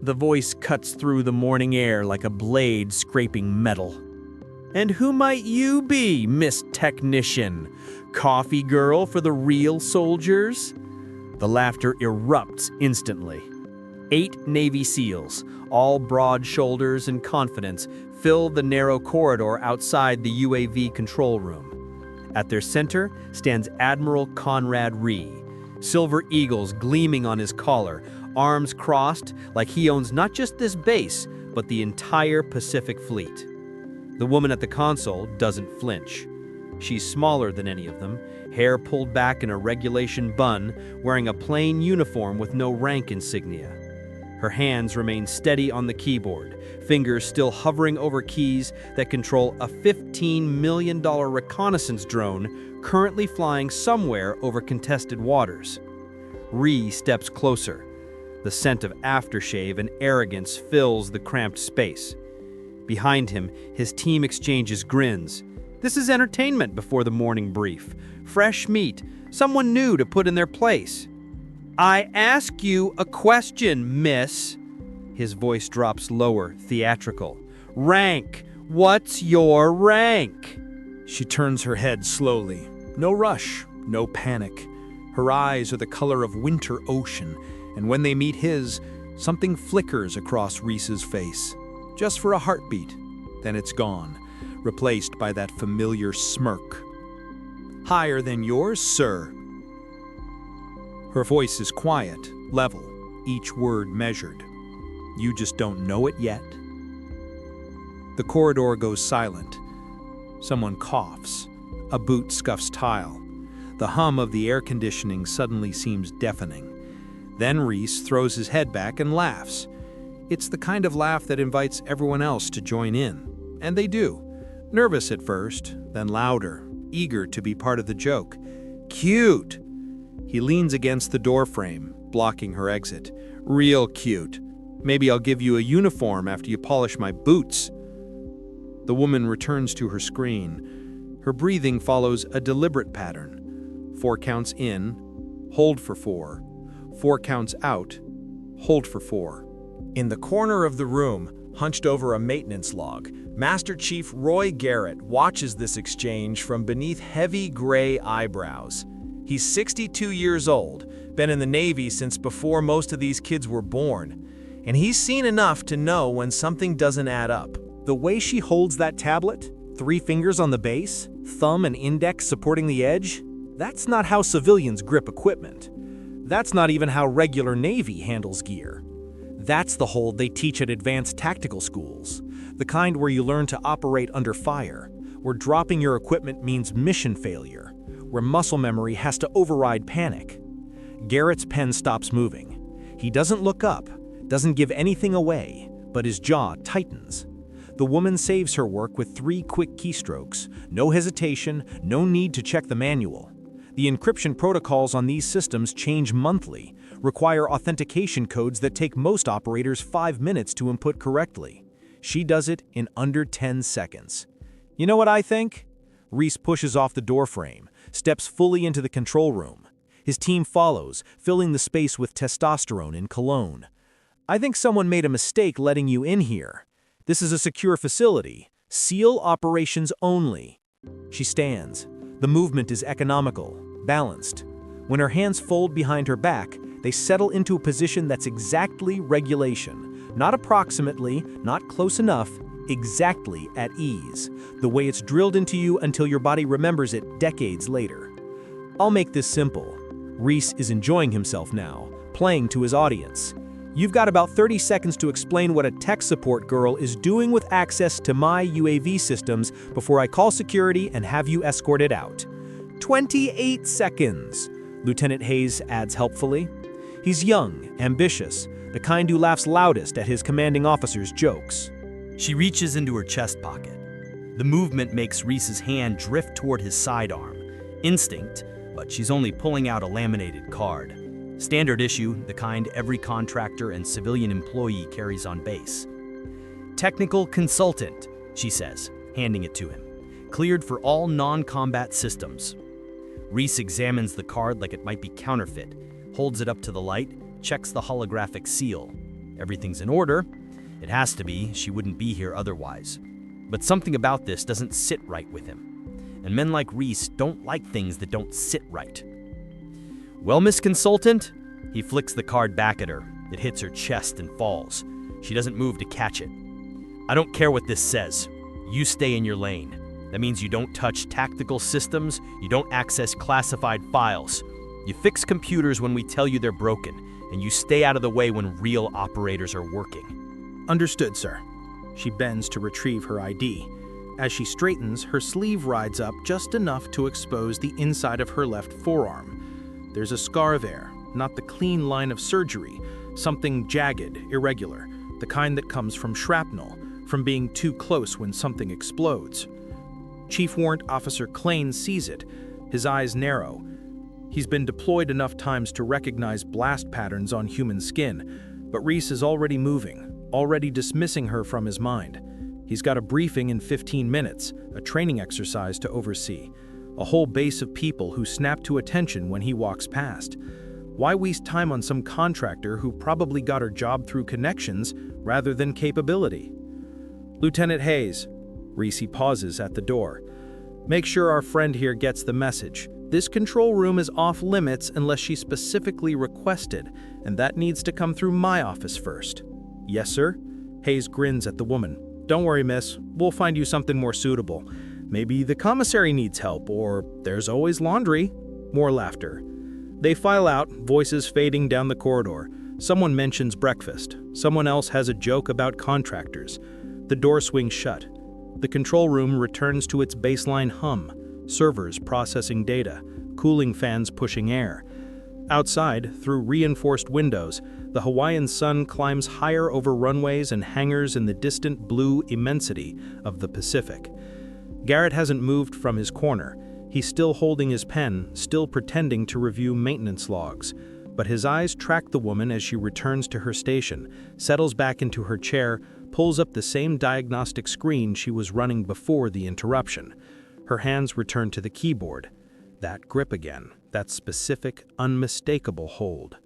The voice cuts through the morning air like a blade scraping metal. "And who might you be, Miss Technician? Coffee girl for the real soldiers?" The laughter erupts instantly. 8 Navy SEALs, all broad shoulders and confidence, fill the narrow corridor outside the UAV control room. At their center stands Admiral Ree, silver eagles gleaming on his collar, arms crossed like he owns not just this base, but the entire Pacific Fleet. The woman at the console doesn't flinch. She's smaller than any of them, hair pulled back in a regulation bun, wearing a plain uniform with no rank insignia. Her hands remain steady on the keyboard, fingers still hovering over keys that control a $15 million reconnaissance drone currently flying somewhere over contested waters. Ree steps closer. The scent of aftershave and arrogance fills the cramped space. Behind him, his team exchanges grins. This is entertainment before the morning brief. Fresh meat, someone new to put in their place. "I ask you a question, miss." His voice drops lower, theatrical. "Rank. What's your rank?" She turns her head slowly. No rush, no panic. Her eyes are the color of winter ocean, and when they meet his, something flickers across Reese's face. Just for a heartbeat, then it's gone, replaced by that familiar smirk. "Higher than yours, sir." Her voice is quiet, level, each word measured. "You just don't know it yet." The corridor goes silent. Someone coughs. A boot scuffs tile. The hum of the air conditioning suddenly seems deafening. Then Reese throws his head back and laughs. It's the kind of laugh that invites everyone else to join in. And they do. Nervous at first, then louder, eager to be part of the joke. "Cute!" He leans against the doorframe, blocking her exit. "Real cute. Maybe I'll give you a uniform after you polish my boots." The woman returns to her screen. Her breathing follows a deliberate pattern. 4 counts in, hold for 4. 4 counts out, hold for 4. In the corner of the room, hunched over a maintenance log, Master Chief Roy Garrett watches this exchange from beneath heavy gray eyebrows. He's 62 years old, been in the Navy since before most of these kids were born, and he's seen enough to know when something doesn't add up. The way she holds that tablet, 3 fingers on the base, thumb and index supporting the edge, that's not how civilians grip equipment. That's not even how regular Navy handles gear. That's the hold they teach at advanced tactical schools, the kind where you learn to operate under fire, where dropping your equipment means mission failure, where muscle memory has to override panic. Garrett's pen stops moving. He doesn't look up, doesn't give anything away, but his jaw tightens. The woman saves her work with 3 quick keystrokes, no hesitation, no need to check the manual. The encryption protocols on these systems change monthly, require authentication codes that take most operators 5 minutes to input correctly. She does it in under 10 seconds. You know what I think? Reese pushes off the doorframe, steps fully into the control room. His team follows, filling the space with testosterone and cologne. "I think someone made a mistake letting you in here. This is a secure facility. SEAL operations only." She stands. The movement is economical, balanced. When her hands fold behind her back, they settle into a position that's exactly regulation. Not approximately, not close enough, exactly at ease. The way it's drilled into you until your body remembers it decades later. I'll make this simple. Reese is enjoying himself now, playing to his audience. You've got about 30 seconds to explain what a tech support girl is doing with access to my UAV systems before I call security and have you escorted out. 28 seconds, Lieutenant Hayes adds helpfully. He's young, ambitious, the kind who laughs loudest at his commanding officer's jokes. She reaches into her chest pocket. The movement makes Reese's hand drift toward his sidearm. Instinct, but she's only pulling out a laminated card. Standard issue, the kind every contractor and civilian employee carries on base. "Technical consultant," she says, handing it to him. "Cleared for all non-combat systems." Reese examines the card like it might be counterfeit, holds it up to the light, checks the holographic seal. Everything's in order. It has to be, she wouldn't be here otherwise. But something about this doesn't sit right with him. And men like Reese don't like things that don't sit right. Well, Miss Consultant? He flicks the card back at her. It hits her chest and falls. She doesn't move to catch it. I don't care what this says. You stay in your lane. That means you don't touch tactical systems, you don't access classified files. You fix computers when we tell you they're broken, and you stay out of the way when real operators are working. Understood, sir. She bends to retrieve her ID. As she straightens, her sleeve rides up just enough to expose the inside of her left forearm. There's a scar there, not the clean line of surgery, something jagged, irregular, the kind that comes from shrapnel, from being too close when something explodes. Chief Warrant Officer Klain sees it, his eyes narrow. He's been deployed enough times to recognize blast patterns on human skin, but Reese is already moving, already dismissing her from his mind. He's got a briefing in 15 minutes, a training exercise to oversee, a whole base of people who snap to attention when he walks past. Why waste time on some contractor who probably got her job through connections rather than capability? Lieutenant Hayes. Reese pauses at the door. Make sure our friend here gets the message. This control room is off limits unless she specifically requested, and that needs to come through my office first. Yes, sir? Hayes grins at the woman. Don't worry, miss. We'll find you something more suitable. Maybe the commissary needs help, or there's always laundry. More laughter. They file out, voices fading down the corridor. Someone mentions breakfast. Someone else has a joke about contractors. The door swings shut. The control room returns to its baseline hum, servers processing data, cooling fans pushing air. Outside, through reinforced windows, the Hawaiian sun climbs higher over runways and hangars in the distant blue immensity of the Pacific. Garrett hasn't moved from his corner. He's still holding his pen, still pretending to review maintenance logs. But his eyes track the woman as she returns to her station, settles back into her chair, pulls up the same diagnostic screen she was running before the interruption. Her hands return to the keyboard. That grip again, that specific, unmistakable hold.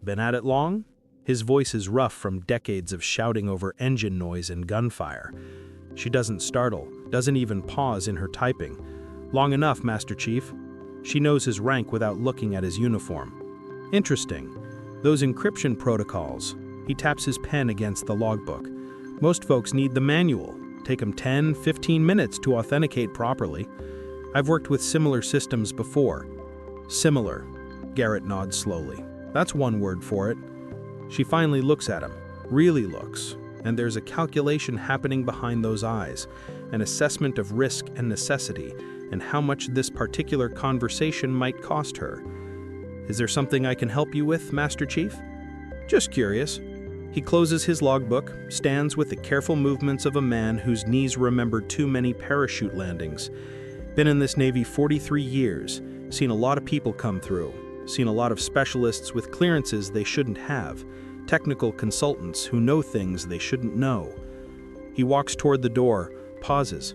Been at it long? His voice is rough from decades of shouting over engine noise and gunfire. She doesn't startle, doesn't even pause in her typing. Long enough, Master Chief. She knows his rank without looking at his uniform. Interesting. Those encryption protocols. He taps his pen against the logbook. Most folks need the manual. Take them 10, 15 minutes to authenticate properly. I've worked with similar systems before. Similar. Garrett nods slowly. That's one word for it. She finally looks at him. Really looks. And there's a calculation happening behind those eyes. An assessment of risk and necessity, and how much this particular conversation might cost her. Is there something I can help you with, Master Chief? Just curious. He closes his logbook, stands with the careful movements of a man whose knees remember too many parachute landings. Been in this Navy 43 years, seen a lot of people come through, seen a lot of specialists with clearances they shouldn't have, technical consultants who know things they shouldn't know. He walks toward the door, pauses.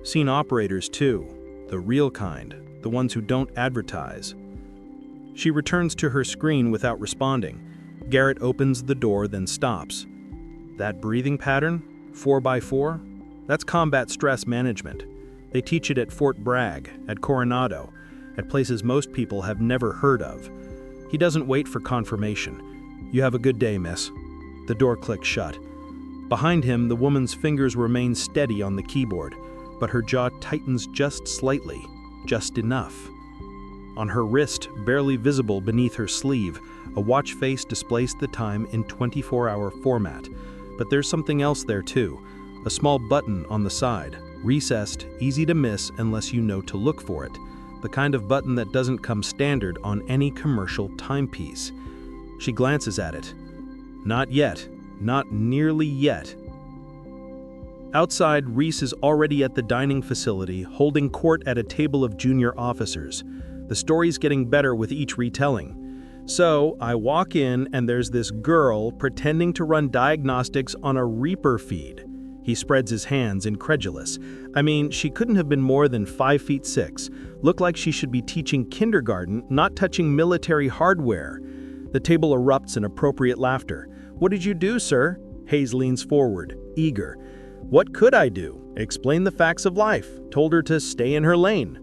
Seen operators too, the real kind, the ones who don't advertise. She returns to her screen without responding. Garrett opens the door, then stops. That breathing pattern, 4x4, that's combat stress management. They teach it at Fort Bragg, at Coronado, at places most people have never heard of. He doesn't wait for confirmation. You have a good day, miss. The door clicks shut. Behind him, the woman's fingers remain steady on the keyboard, but her jaw tightens just slightly, just enough. On her wrist, barely visible beneath her sleeve, a watch face displays the time in 24-hour format. But there's something else there too, a small button on the side, recessed, easy to miss unless you know to look for it, the kind of button that doesn't come standard on any commercial timepiece. She glances at it. Not yet, not nearly yet. Outside, Reese is already at the dining facility, holding court at a table of junior officers. The story's getting better with each retelling. So, I walk in and there's this girl pretending to run diagnostics on a Reaper feed. He spreads his hands, incredulous. I mean, she couldn't have been more than 5'6". Looked like she should be teaching kindergarten, not touching military hardware. The table erupts in appropriate laughter. "What did you do, sir?" Hayes leans forward, eager. "What could I do? Explain the facts of life. Told her to stay in her lane."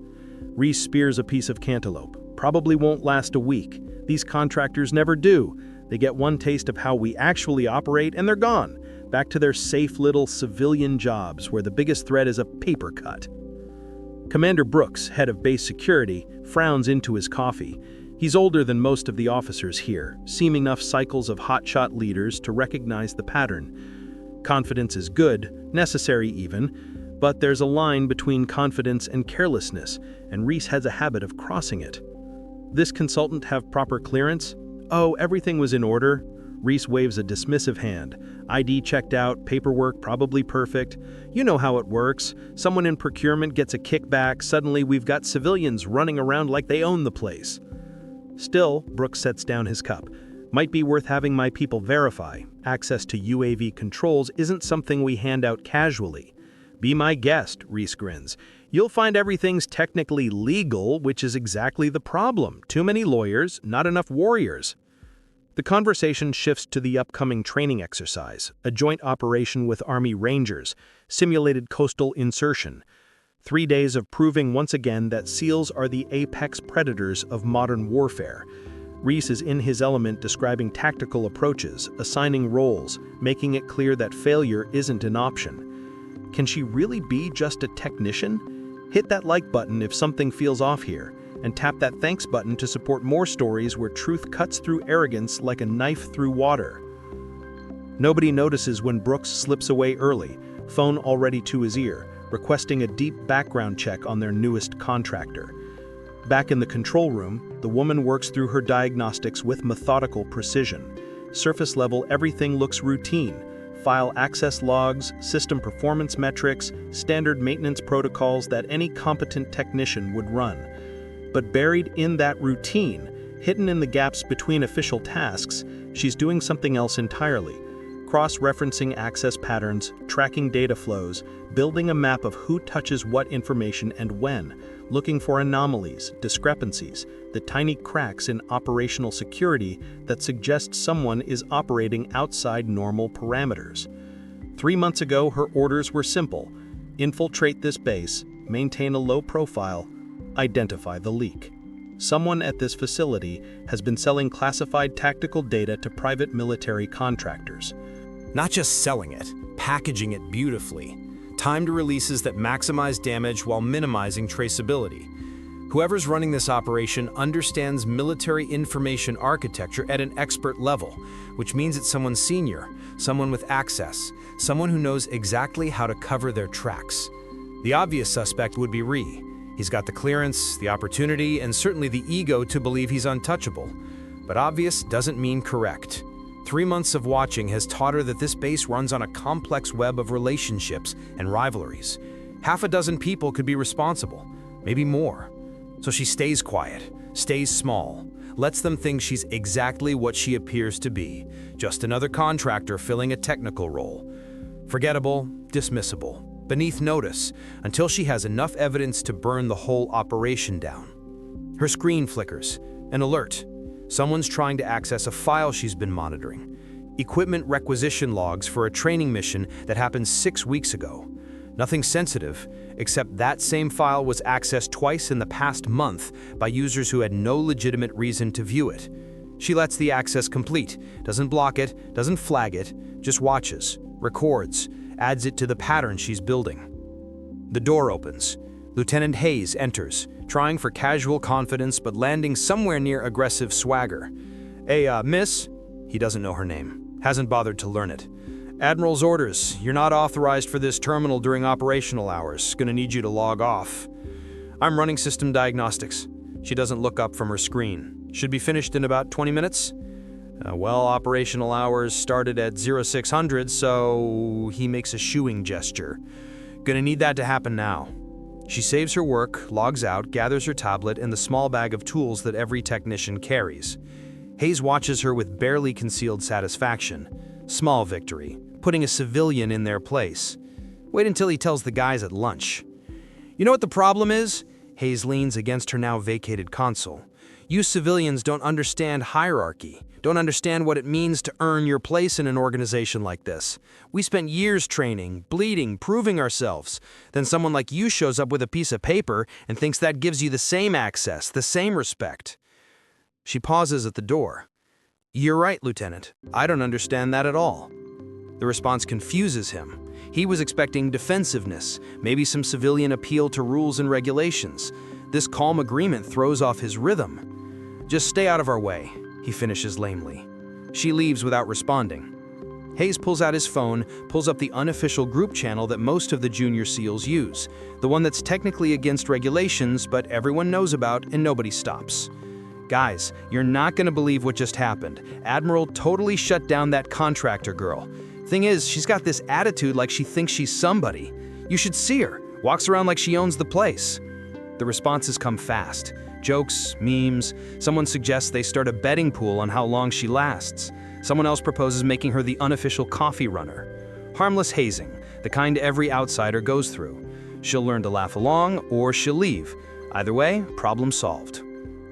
Reese spears a piece of cantaloupe. "Probably won't last a week. These contractors never do. They get one taste of how we actually operate and they're gone. Back to their safe little civilian jobs where the biggest threat is a paper cut." Commander Brooks, head of base security, frowns into his coffee. He's older than most of the officers here, seen enough cycles of hotshot leaders to recognize the pattern. Confidence is good, necessary even, but there's a line between confidence and carelessness, and Reese has a habit of crossing it. "This consultant have proper clearance?" "Oh, everything was in order." Reese waves a dismissive hand. "ID checked out, paperwork probably perfect. You know how it works. Someone in procurement gets a kickback, suddenly we've got civilians running around like they own the place." Still, Brooks sets down his cup. "Might be worth having my people verify. Access to UAV controls isn't something we hand out casually." "Be my guest," Reese grins. "You'll find everything's technically legal, which is exactly the problem. Too many lawyers, not enough warriors." The conversation shifts to the upcoming training exercise, a joint operation with Army Rangers, simulated coastal insertion. 3 days of proving once again that SEALs are the apex predators of modern warfare. Reese is in his element describing tactical approaches, assigning roles, making it clear that failure isn't an option. Can she really be just a technician? Hit that like button if something feels off here, and tap that thanks button to support more stories where truth cuts through arrogance like a knife through water. Nobody notices when Brooks slips away early, phone already to his ear, requesting a deep background check on their newest contractor. Back in the control room, the woman works through her diagnostics with methodical precision. Surface level, everything looks routine. File access logs, system performance metrics, standard maintenance protocols that any competent technician would run. But buried in that routine, hidden in the gaps between official tasks, she's doing something else entirely. Cross-referencing access patterns, tracking data flows, building a map of who touches what information and when, looking for anomalies, discrepancies, the tiny cracks in operational security that suggest someone is operating outside normal parameters. 3 months ago, her orders were simple: infiltrate this base, maintain a low profile, identify the leak. Someone at this facility has been selling classified tactical data to private military contractors. Not just selling it, packaging it beautifully. Timed releases that maximize damage while minimizing traceability. Whoever's running this operation understands military information architecture at an expert level, which means it's someone senior, someone with access, someone who knows exactly how to cover their tracks. The obvious suspect would be Ree. He's got the clearance, the opportunity, and certainly the ego to believe he's untouchable. But obvious doesn't mean correct. 3 months of watching has taught her that this base runs on a complex web of relationships and rivalries. Half a dozen people could be responsible, maybe more. So she stays quiet, stays small, lets them think she's exactly what she appears to be, just another contractor filling a technical role. Forgettable, dismissible, beneath notice, until she has enough evidence to burn the whole operation down. Her screen flickers, an alert. Someone's trying to access a file she's been monitoring. Equipment requisition logs for a training mission that happened 6 weeks ago. Nothing sensitive, except that same file was accessed twice in the past month by users who had no legitimate reason to view it. She lets the access complete, doesn't block it, doesn't flag it, just watches, records, adds it to the pattern she's building. The door opens. Lieutenant Hayes enters, trying for casual confidence but landing somewhere near aggressive swagger. "Hey, miss?" He doesn't know her name. Hasn't bothered to learn it. "Admiral's orders. You're not authorized for this terminal during operational hours. Gonna need you to log off." "I'm running system diagnostics." She doesn't look up from her screen. "Should be finished in about 20 minutes?" Well, operational hours started at 0600, so he makes a shooing gesture. "Gonna need that to happen now." She saves her work, logs out, gathers her tablet and the small bag of tools that every technician carries. Hayes watches her with barely concealed satisfaction. Small victory, putting a civilian in their place. Wait until he tells the guys at lunch. "You know what the problem is?" Hayes leans against her now vacated console. You civilians don't understand hierarchy, don't understand what it means to earn your place in an organization like this. We spent years training, bleeding, proving ourselves. Then someone like you shows up with a piece of paper and thinks that gives you the same access, the same respect. She pauses at the door. You're right, Lieutenant. I don't understand that at all. The response confuses him. He was expecting defensiveness, maybe some civilian appeal to rules and regulations. This calm agreement throws off his rhythm. Just stay out of our way, he finishes lamely. She leaves without responding. Hayes pulls out his phone, pulls up the unofficial group channel that most of the junior SEALs use, the one that's technically against regulations, but everyone knows about and nobody stops. Guys, you're not gonna believe what just happened. Admiral totally shut down that contractor girl. Thing is, she's got this attitude like she thinks she's somebody. You should see her. Walks around like she owns the place. The responses come fast. Jokes, memes. Someone suggests they start a betting pool on how long she lasts. Someone else proposes making her the unofficial coffee runner. Harmless hazing, the kind every outsider goes through. She'll learn to laugh along, or she'll leave. Either way, problem solved.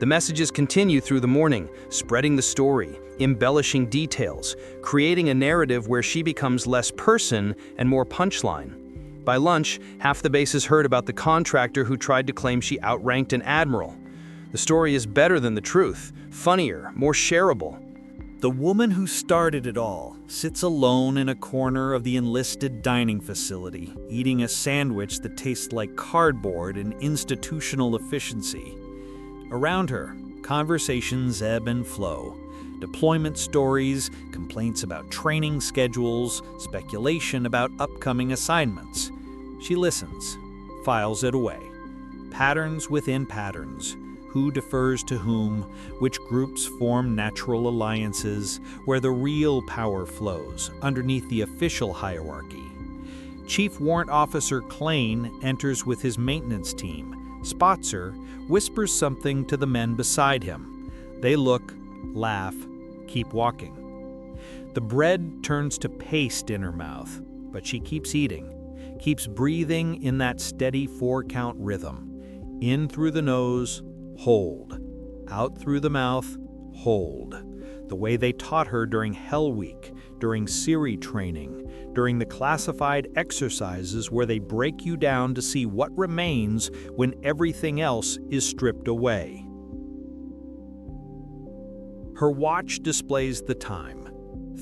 The messages continue through the morning, spreading the story, embellishing details, creating a narrative where she becomes less person and more punchline. By lunch, half the base has heard about the contractor who tried to claim she outranked an admiral. The story is better than the truth, funnier, more shareable. The woman who started it all sits alone in a corner of the enlisted dining facility, eating a sandwich that tastes like cardboard and institutional efficiency. Around her, conversations ebb and flow. Deployment stories, complaints about training schedules, speculation about upcoming assignments. She listens, files it away. Patterns within patterns. Who defers to whom, which groups form natural alliances, where the real power flows underneath the official hierarchy. Chief Warrant Officer Klain enters with his maintenance team, spots her, whispers something to the men beside him. They look, laugh, keep walking. The bread turns to paste in her mouth, but she keeps eating, keeps breathing in that steady 4-count rhythm. In through the nose, hold. Out through the mouth, hold. The way they taught her during Hell Week, during Siri training, during the classified exercises where they break you down to see what remains when everything else is stripped away. Her watch displays the time,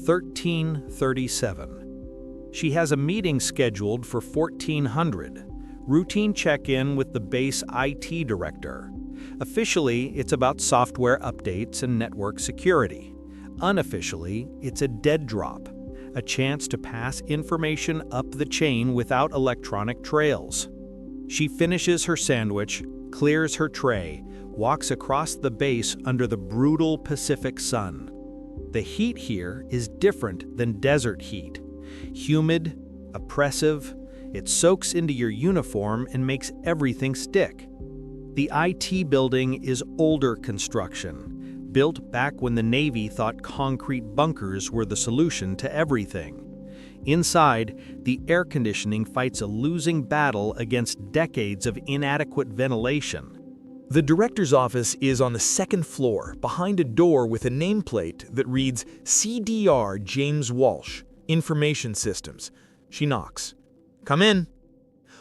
13:37. She has a meeting scheduled for 1400. Routine check-in with the base IT director. Officially, it's about software updates and network security. Unofficially, it's a dead drop, a chance to pass information up the chain without electronic trails. She finishes her sandwich, clears her tray, walks across the base under the brutal Pacific sun. The heat here is different than desert heat. Humid, oppressive, it soaks into your uniform and makes everything stick. The IT building is older construction, built back when the Navy thought concrete bunkers were the solution to everything. Inside, the air conditioning fights a losing battle against decades of inadequate ventilation. The director's office is on the second floor, behind a door with a nameplate that reads CDR James Walsh, Information Systems. She knocks. Come in.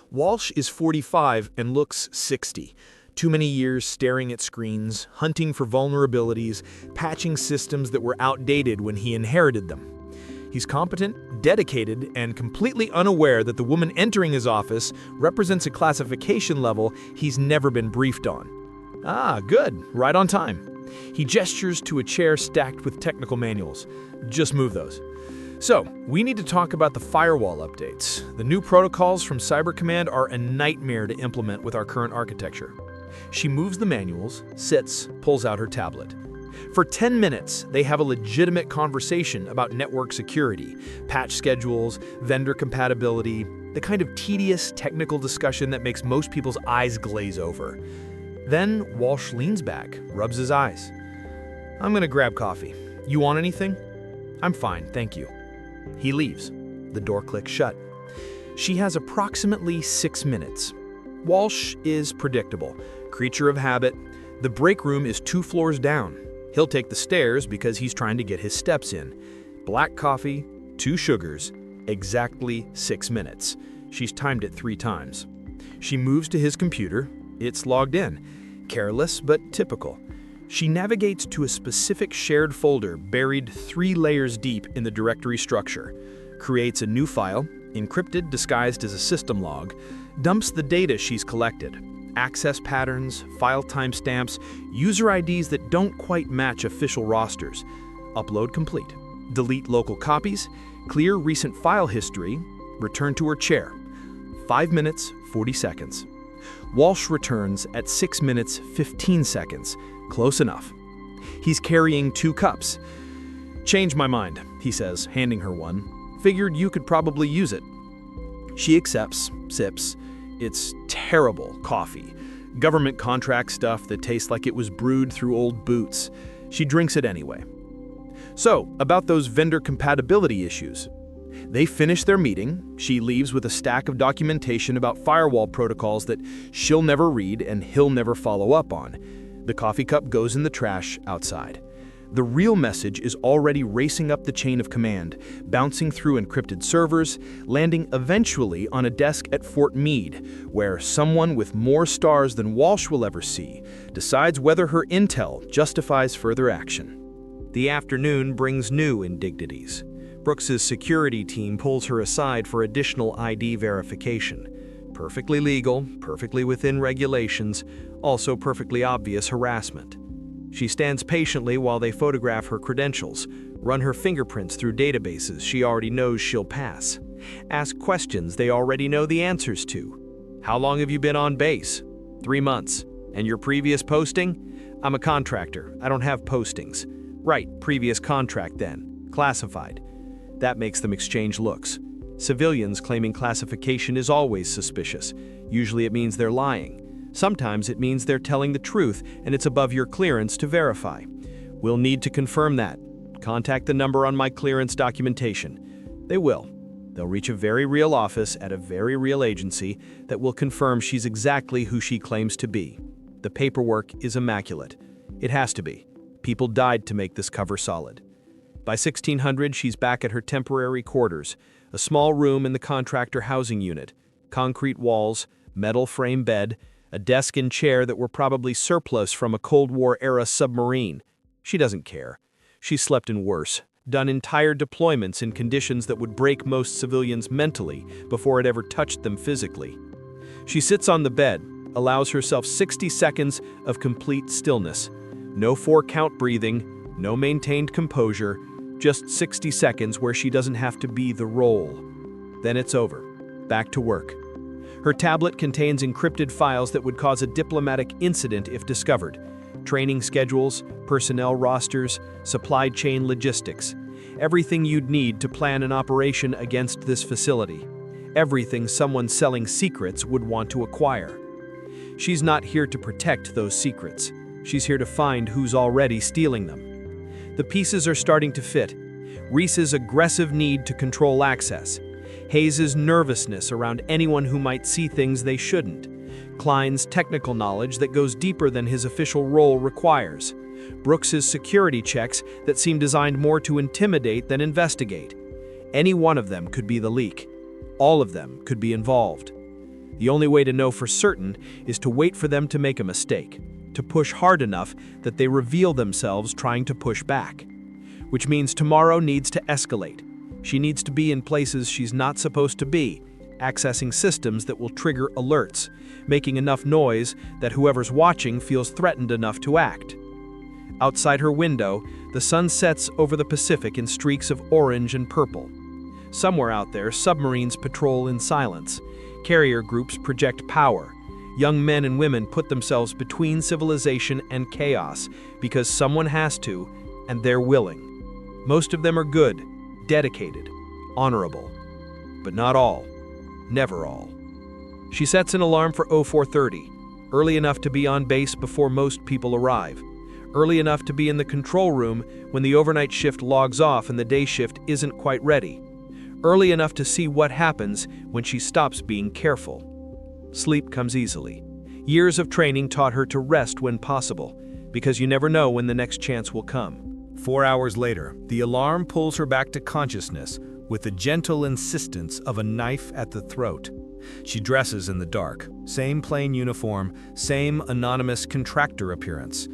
Walsh is 45 and looks 60. Too many years staring at screens, hunting for vulnerabilities, patching systems that were outdated when he inherited them. He's competent, dedicated, and completely unaware that the woman entering his office represents a classification level he's never been briefed on. Ah, good. Right on time. He gestures to a chair stacked with technical manuals. Just move those. So, we need to talk about the firewall updates. The new protocols from Cyber Command are a nightmare to implement with our current architecture. She moves the manuals, sits, pulls out her tablet. For 10 minutes, they have a legitimate conversation about network security, patch schedules, vendor compatibility, the kind of tedious technical discussion that makes most people's eyes glaze over. Then Walsh leans back, rubs his eyes. I'm gonna grab coffee. You want anything? I'm fine, thank you. He leaves. The door clicks shut. She has approximately 6 minutes. Walsh is predictable, creature of habit. The break room is 2 floors down. He'll take the stairs because he's trying to get his steps in. Black coffee, 2 sugars, exactly 6 minutes. She's timed it 3 times. She moves to his computer. It's logged in. Careless, but typical. She navigates to a specific shared folder buried 3 layers deep in the directory structure, creates a new file, encrypted disguised as a system log, dumps the data she's collected, access patterns, file timestamps, user IDs that don't quite match official rosters. Upload complete. Delete local copies, clear recent file history, return to her chair. 5 minutes, 40 seconds. Walsh returns at 6 minutes, 15 seconds. Close enough. He's carrying 2 cups. "Change my mind," he says, handing her one. "Figured you could probably use it." She accepts, sips. It's terrible coffee. Government contract stuff that tastes like it was brewed through old boots. She drinks it anyway. So, about those vendor compatibility issues. They finish their meeting. She leaves with a stack of documentation about firewall protocols that she'll never read and he'll never follow up on. The coffee cup goes in the trash outside. The real message is already racing up the chain of command, bouncing through encrypted servers, landing eventually on a desk at Fort Meade, where someone with more stars than Walsh will ever see decides whether her intel justifies further action. The afternoon brings new indignities. Brooks's security team pulls her aside for additional ID verification. Perfectly legal, perfectly within regulations, also perfectly obvious harassment. She stands patiently while they photograph her credentials, run her fingerprints through databases she already knows she'll pass, ask questions they already know the answers to. "How long have you been on base?" 3 months. "And your previous posting?" "I'm a contractor. I don't have postings." "Right, previous contract then. Classified." That makes them exchange looks. Civilians claiming classification is always suspicious. Usually it means they're lying. Sometimes it means they're telling the truth and it's above your clearance to verify. "We'll need to confirm that. Contact the number on my clearance documentation." They will. They'll reach a very real office at a very real agency that will confirm she's exactly who she claims to be. The paperwork is immaculate. It has to be. People died to make this cover solid. By 1600, she's back at her temporary quarters, a small room in the contractor housing unit, concrete walls, metal frame bed, a desk and chair that were probably surplus from a Cold War-era submarine. She doesn't care. She slept in worse, done entire deployments in conditions that would break most civilians mentally before it ever touched them physically. She sits on the bed, allows herself 60 seconds of complete stillness. No 4-count breathing, no maintained composure, just 60 seconds where she doesn't have to be the role. Then it's over. Back to work. Her tablet contains encrypted files that would cause a diplomatic incident if discovered. Training schedules, personnel rosters, supply chain logistics. Everything you'd need to plan an operation against this facility. Everything someone selling secrets would want to acquire. She's not here to protect those secrets. She's here to find who's already stealing them. The pieces are starting to fit. Reese's aggressive need to control access. Hayes's nervousness around anyone who might see things they shouldn't. Klein's technical knowledge that goes deeper than his official role requires. Brooks's security checks that seem designed more to intimidate than investigate. Any one of them could be the leak. All of them could be involved. The only way to know for certain is to wait for them to make a mistake, to push hard enough that they reveal themselves trying to push back. Which means tomorrow needs to escalate. She needs to be in places she's not supposed to be, accessing systems that will trigger alerts, making enough noise that whoever's watching feels threatened enough to act. Outside her window, the sun sets over the Pacific in streaks of orange and purple. Somewhere out there, submarines patrol in silence. Carrier groups project power. Young men and women put themselves between civilization and chaos because someone has to, and they're willing. Most of them are good, dedicated, honorable. But not all. Never all. She sets an alarm for 0430, early enough to be on base before most people arrive. Early enough to be in the control room when the overnight shift logs off and the day shift isn't quite ready. Early enough to see what happens when she stops being careful. Sleep comes easily. Years of training taught her to rest when possible, because you never know when the next chance will come. 4 hours later, the alarm pulls her back to consciousness with the gentle insistence of a knife at the throat. She dresses in the dark, same plain uniform, same anonymous contractor appearance.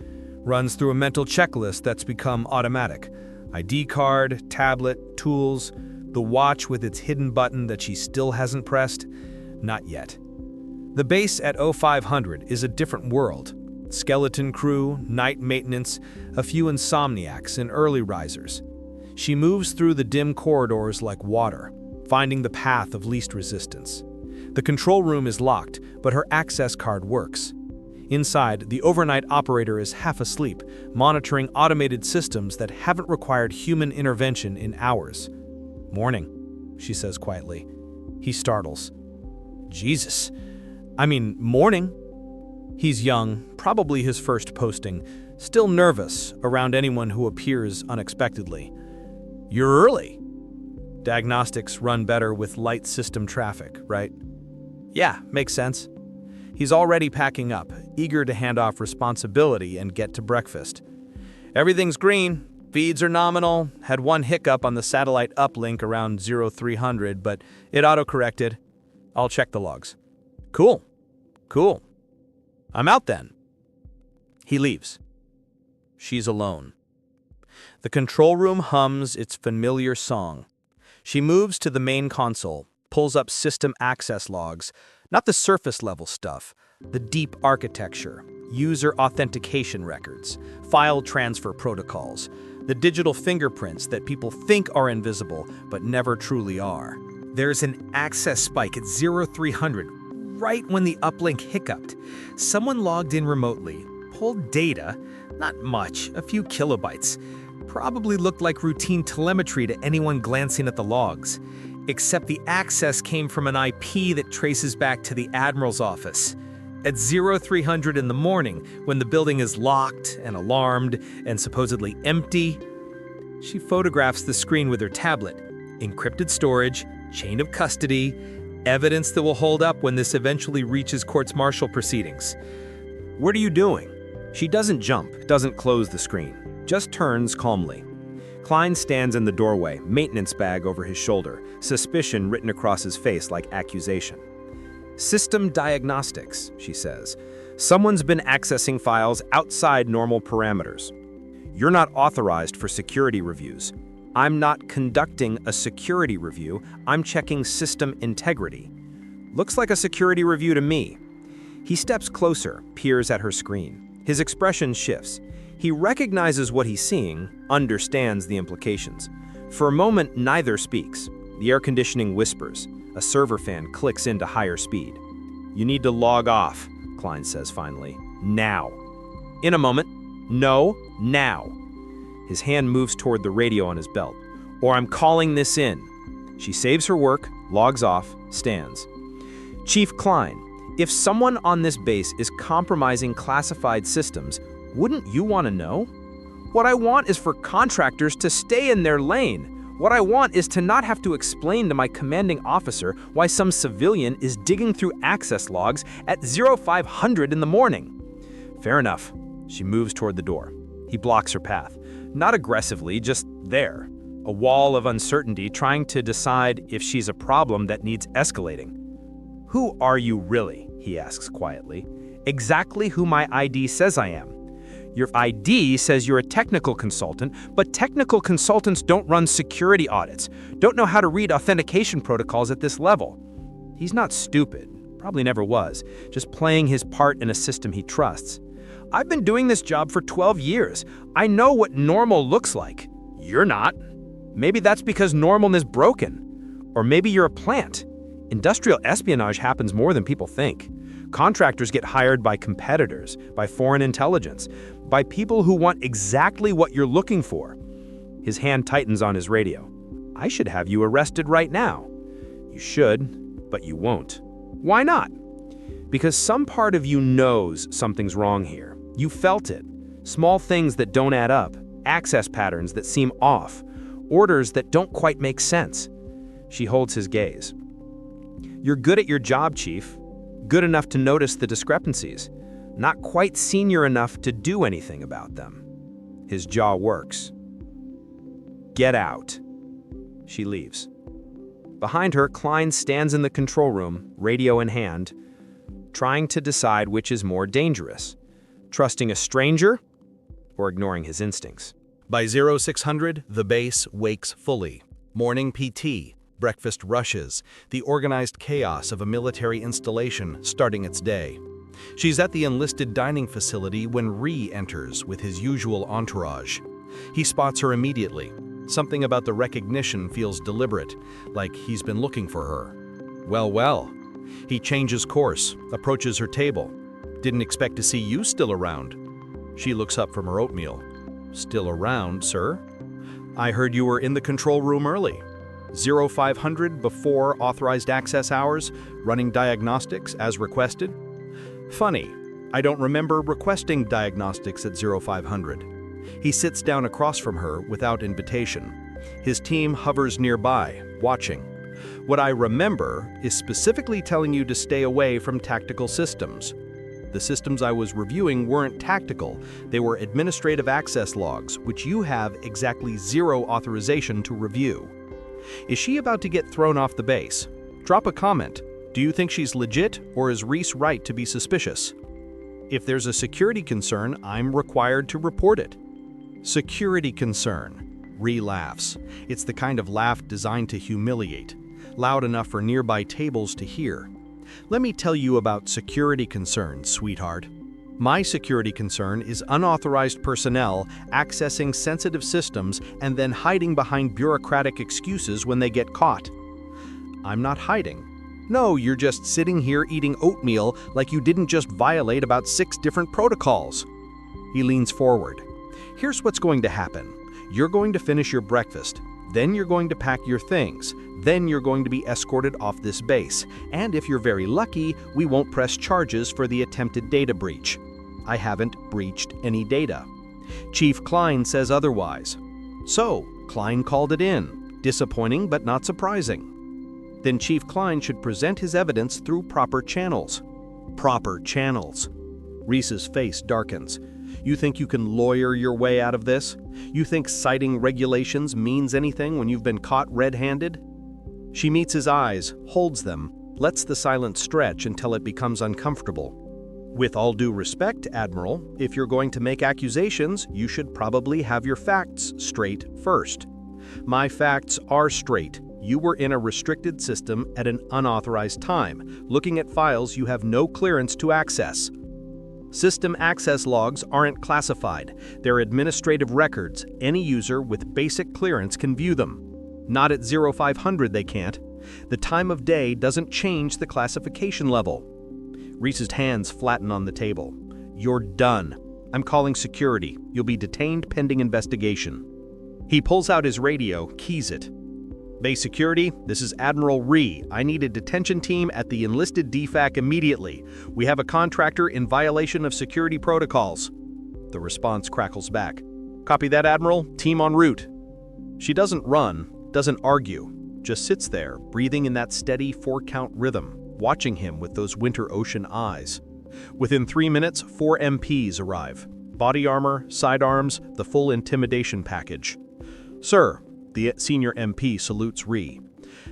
Runs through a mental checklist that's become automatic. ID card, tablet, tools, the watch with its hidden button that she still hasn't pressed. Not yet. The base at 0500 is a different world. Skeleton crew, night maintenance, a few insomniacs and early risers. She moves through the dim corridors like water, finding the path of least resistance. The control room is locked, but her access card works. Inside, the overnight operator is half asleep, monitoring automated systems that haven't required human intervention in hours. "Morning," she says quietly. He startles. "Jesus. Morning." He's young, probably his first posting, still nervous around anyone who appears unexpectedly. "You're early." Diagnostics run better with light system traffic, right? Yeah, makes sense. He's already packing up, eager to hand off responsibility and get to breakfast. "Everything's green. Feeds are nominal. Had one hiccup on the satellite uplink around 0300, but it auto-corrected. I'll check the logs." Cool. I'm out then." He leaves. She's alone. The control room hums its familiar song. She moves to the main console, pulls up system access logs, not the surface-level stuff, the deep architecture, user authentication records, file transfer protocols, the digital fingerprints that people think are invisible but never truly are. There's an access spike at 0300, right when the uplink hiccuped. Someone logged in remotely, pulled data, not much, a few kilobytes. Probably looked like routine telemetry to anyone glancing at the logs. Except the access came from an IP that traces back to the Admiral's office. At 0300 in the morning, when the building is locked and alarmed and supposedly empty, she photographs the screen with her tablet. Encrypted storage, chain of custody, evidence that will hold up when this eventually reaches courts-martial proceedings. "What are you doing?" She doesn't jump, doesn't close the screen, just turns calmly. Klein stands in the doorway, maintenance bag over his shoulder, suspicion written across his face like accusation. "System diagnostics," she says. "Someone's been accessing files outside normal parameters. You're not authorized for security reviews. I'm not conducting a security review, I'm checking system integrity. Looks like a security review to me." He steps closer, peers at her screen. His expression shifts. He recognizes what he's seeing, understands the implications. For a moment, neither speaks. The air conditioning whispers. A server fan clicks into higher speed. "You need to log off," Klein says finally. "Now." "In a moment." "No, now." His hand moves toward the radio on his belt. "Or I'm calling this in." She saves her work, logs off, stands. "Chief Klein, if someone on this base is compromising classified systems, wouldn't you want to know? What I want is for contractors to stay in their lane. What I want is to not have to explain to my commanding officer why some civilian is digging through access logs at 0500 in the morning." "Fair enough." She moves toward the door. He blocks her path. Not aggressively, just there. A wall of uncertainty trying to decide if she's a problem that needs escalating. "Who are you really?" he asks quietly. "Exactly who my ID says I am. Your ID says you're a technical consultant, but technical consultants don't run security audits, don't know how to read authentication protocols at this level." He's not stupid, probably never was, just playing his part in a system he trusts. "I've been doing this job for 12 years. I know what normal looks like. You're not. Maybe that's because normal is broken. Or maybe you're a plant. Industrial espionage happens more than people think. Contractors get hired by competitors, by foreign intelligence, by people who want exactly what you're looking for." His hand tightens on his radio. "I should have you arrested right now." "You should, but you won't." "Why not?" "Because some part of you knows something's wrong here. You felt it. Small things that don't add up, access patterns that seem off, orders that don't quite make sense." She holds his gaze. "You're good at your job, Chief. Good enough to notice the discrepancies, not quite senior enough to do anything about them. His jaw works. Get out. She leaves. Behind her, Klein stands in the control room, radio in hand, trying to decide which is more dangerous, trusting a stranger or ignoring his instincts. By 0600, the base wakes fully. Morning PT, breakfast rushes, the organized chaos of a military installation starting its day. She's at the enlisted dining facility when Ree enters with his usual entourage. He spots her immediately. Something about the recognition feels deliberate, like he's been looking for her. Well. He changes course, approaches her table. Didn't expect to see you still around. She looks up from her oatmeal. Still around, sir? I heard you were in the control room early. 0500 before authorized access hours, running diagnostics as requested. Funny, I don't remember requesting diagnostics at 0500. He sits down across from her without invitation. His team hovers nearby, watching. What I remember is specifically telling you to stay away from tactical systems. The systems I was reviewing weren't tactical, they were administrative access logs, which you have exactly 0 authorization to review. Is she about to get thrown off the base? Drop a comment. Do you think she's legit, or is Reese right to be suspicious? If there's a security concern, I'm required to report it. Security concern. Ree laughs. It's the kind of laugh designed to humiliate, loud enough for nearby tables to hear. Let me tell you about security concerns, sweetheart. My security concern is unauthorized personnel accessing sensitive systems and then hiding behind bureaucratic excuses when they get caught. I'm not hiding. No, you're just sitting here eating oatmeal like you didn't just violate about 6 different protocols. He leans forward. Here's what's going to happen. You're going to finish your breakfast. Then you're going to pack your things. Then you're going to be escorted off this base. And if you're very lucky, we won't press charges for the attempted data breach. I haven't breached any data. Chief Klein says otherwise. So, Klein called it in. Disappointing, but not surprising. Then Chief Klein should present his evidence through proper channels. Proper channels. Reese's face darkens. You think you can lawyer your way out of this? You think citing regulations means anything when you've been caught red-handed? She meets his eyes, holds them, lets the silence stretch until it becomes uncomfortable. With all due respect, Admiral, if you're going to make accusations, you should probably have your facts straight first. My facts are straight. You were in a restricted system at an unauthorized time, looking at files you have no clearance to access. System access logs aren't classified. They're administrative records. Any user with basic clearance can view them. Not at 0500 they can't. The time of day doesn't change the classification level. Reese's hands flatten on the table. You're done. I'm calling security. You'll be detained pending investigation. He pulls out his radio, keys it. Base security, this is Admiral Ree. I need a detention team at the enlisted DFAC immediately. We have a contractor in violation of security protocols. The response crackles back. Copy that, Admiral. Team en route. She doesn't run, doesn't argue, just sits there, breathing in that steady 4-count rhythm, watching him with those winter ocean eyes. Within 3 minutes, 4 MPs arrive. Body armor, sidearms, the full intimidation package. Sir, the senior MP salutes Ree.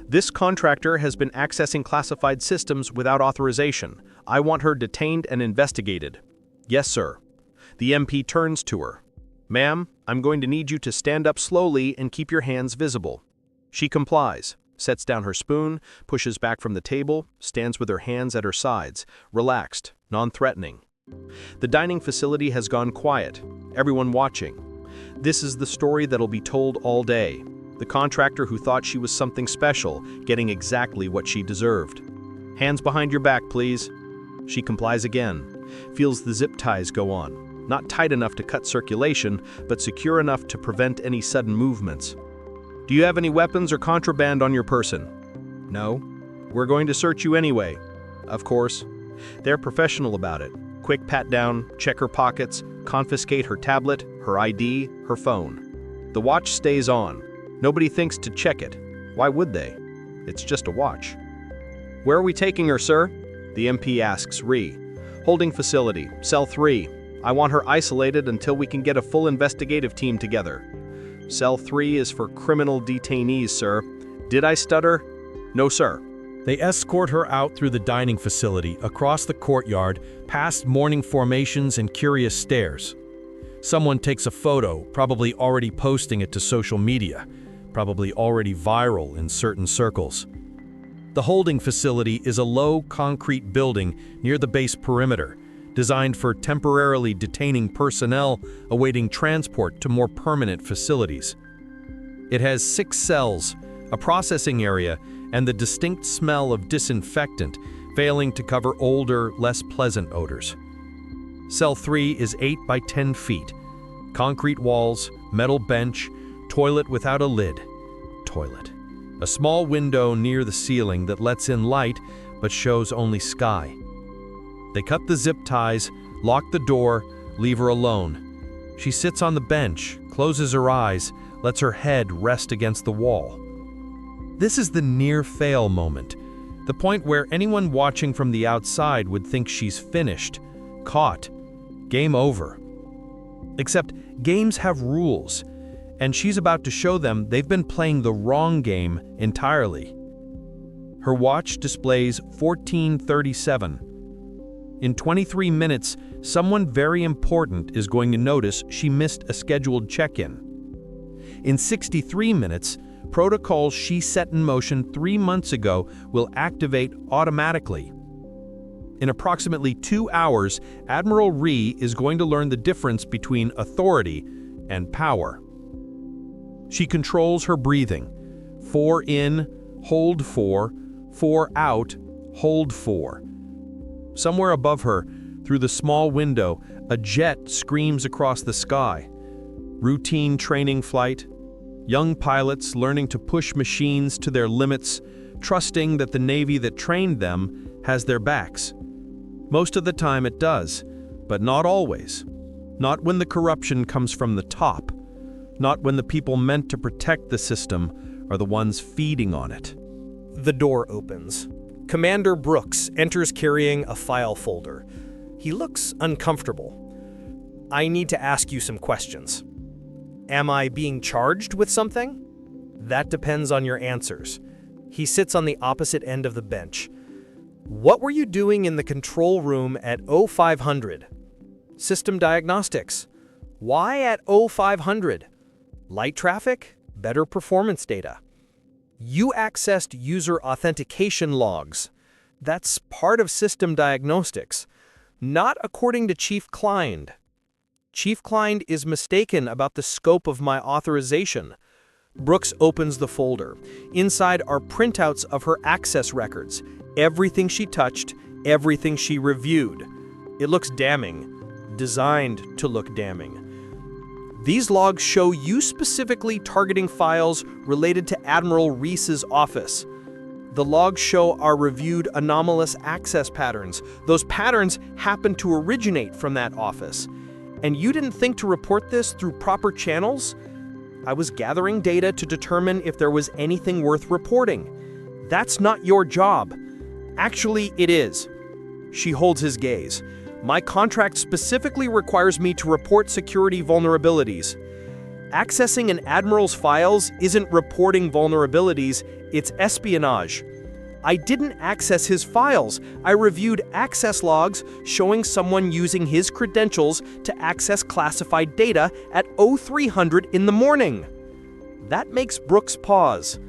This contractor has been accessing classified systems without authorization. I want her detained and investigated. Yes, sir. The MP turns to her. Ma'am, I'm going to need you to stand up slowly and keep your hands visible. She complies, sets down her spoon, pushes back from the table, stands with her hands at her sides, relaxed, non-threatening. The dining facility has gone quiet, everyone watching. This is the story that'll be told all day. The contractor who thought she was something special, getting exactly what she deserved. Hands behind your back, please. She complies again, feels the zip ties go on. Not tight enough to cut circulation, but secure enough to prevent any sudden movements. Do you have any weapons or contraband on your person? No. We're going to search you anyway. Of course. They're professional about it. Quick pat down, check her pockets, confiscate her tablet, her ID, her phone. The watch stays on. Nobody thinks to check it. Why would they? It's just a watch. Where are we taking her, sir? The MP asks Ree. Holding facility, Cell 3. I want her isolated until we can get a full investigative team together. Cell 3 is for criminal detainees, sir. Did I stutter? No, sir. They escort her out through the dining facility, across the courtyard, past morning formations and curious stares. Someone takes a photo, probably already posting it to social media, probably already viral in certain circles. The holding facility is a low concrete building near the base perimeter, designed for temporarily detaining personnel awaiting transport to more permanent facilities. It has 6 cells, a processing area, and the distinct smell of disinfectant, failing to cover older, less pleasant odors. Cell 3 is 8 by 10 feet. Concrete walls, metal bench, toilet without a lid. Toilet. A small window near the ceiling that lets in light but shows only sky. They cut the zip ties, lock the door, leave her alone. She sits on the bench, closes her eyes, lets her head rest against the wall. This is the near-fail moment, the point where anyone watching from the outside would think she's finished, caught, game over. Except games have rules, and she's about to show them they've been playing the wrong game entirely. Her watch displays 14:37. In 23 minutes, someone very important is going to notice she missed a scheduled check-in. In 63 minutes, protocols she set in motion 3 months ago will activate automatically. In approximately 2 hours, Admiral Ree is going to learn the difference between authority and power. She controls her breathing. 4 in, hold 4, 4 out, hold 4. Somewhere above her, through the small window, a jet screams across the sky. Routine training flight. Young pilots learning to push machines to their limits, trusting that the Navy that trained them has their backs. Most of the time it does, but not always. Not when the corruption comes from the top. Not when the people meant to protect the system are the ones feeding on it. The door opens. Commander Brooks enters carrying a file folder. He looks uncomfortable. I need to ask you some questions. Am I being charged with something? That depends on your answers. He sits on the opposite end of the bench. What were you doing in the control room at 0500? System diagnostics. Why at 0500? Light traffic? Better performance data. You accessed user authentication logs. That's part of system diagnostics. Not according to Chief Klein. Chief Klein is mistaken about the scope of my authorization. Brooks opens the folder. Inside are printouts of her access records. Everything she touched, everything she reviewed. It looks damning. Designed to look damning. These logs show you specifically targeting files related to Admiral Ree's office. The logs show our reviewed anomalous access patterns. Those patterns happen to originate from that office. And you didn't think to report this through proper channels? I was gathering data to determine if there was anything worth reporting. That's not your job. Actually, it is. She holds his gaze. My contract specifically requires me to report security vulnerabilities. Accessing an admiral's files isn't reporting vulnerabilities, it's espionage. I didn't access his files. I reviewed access logs showing someone using his credentials to access classified data at 0300 in the morning. That makes Brooks pause.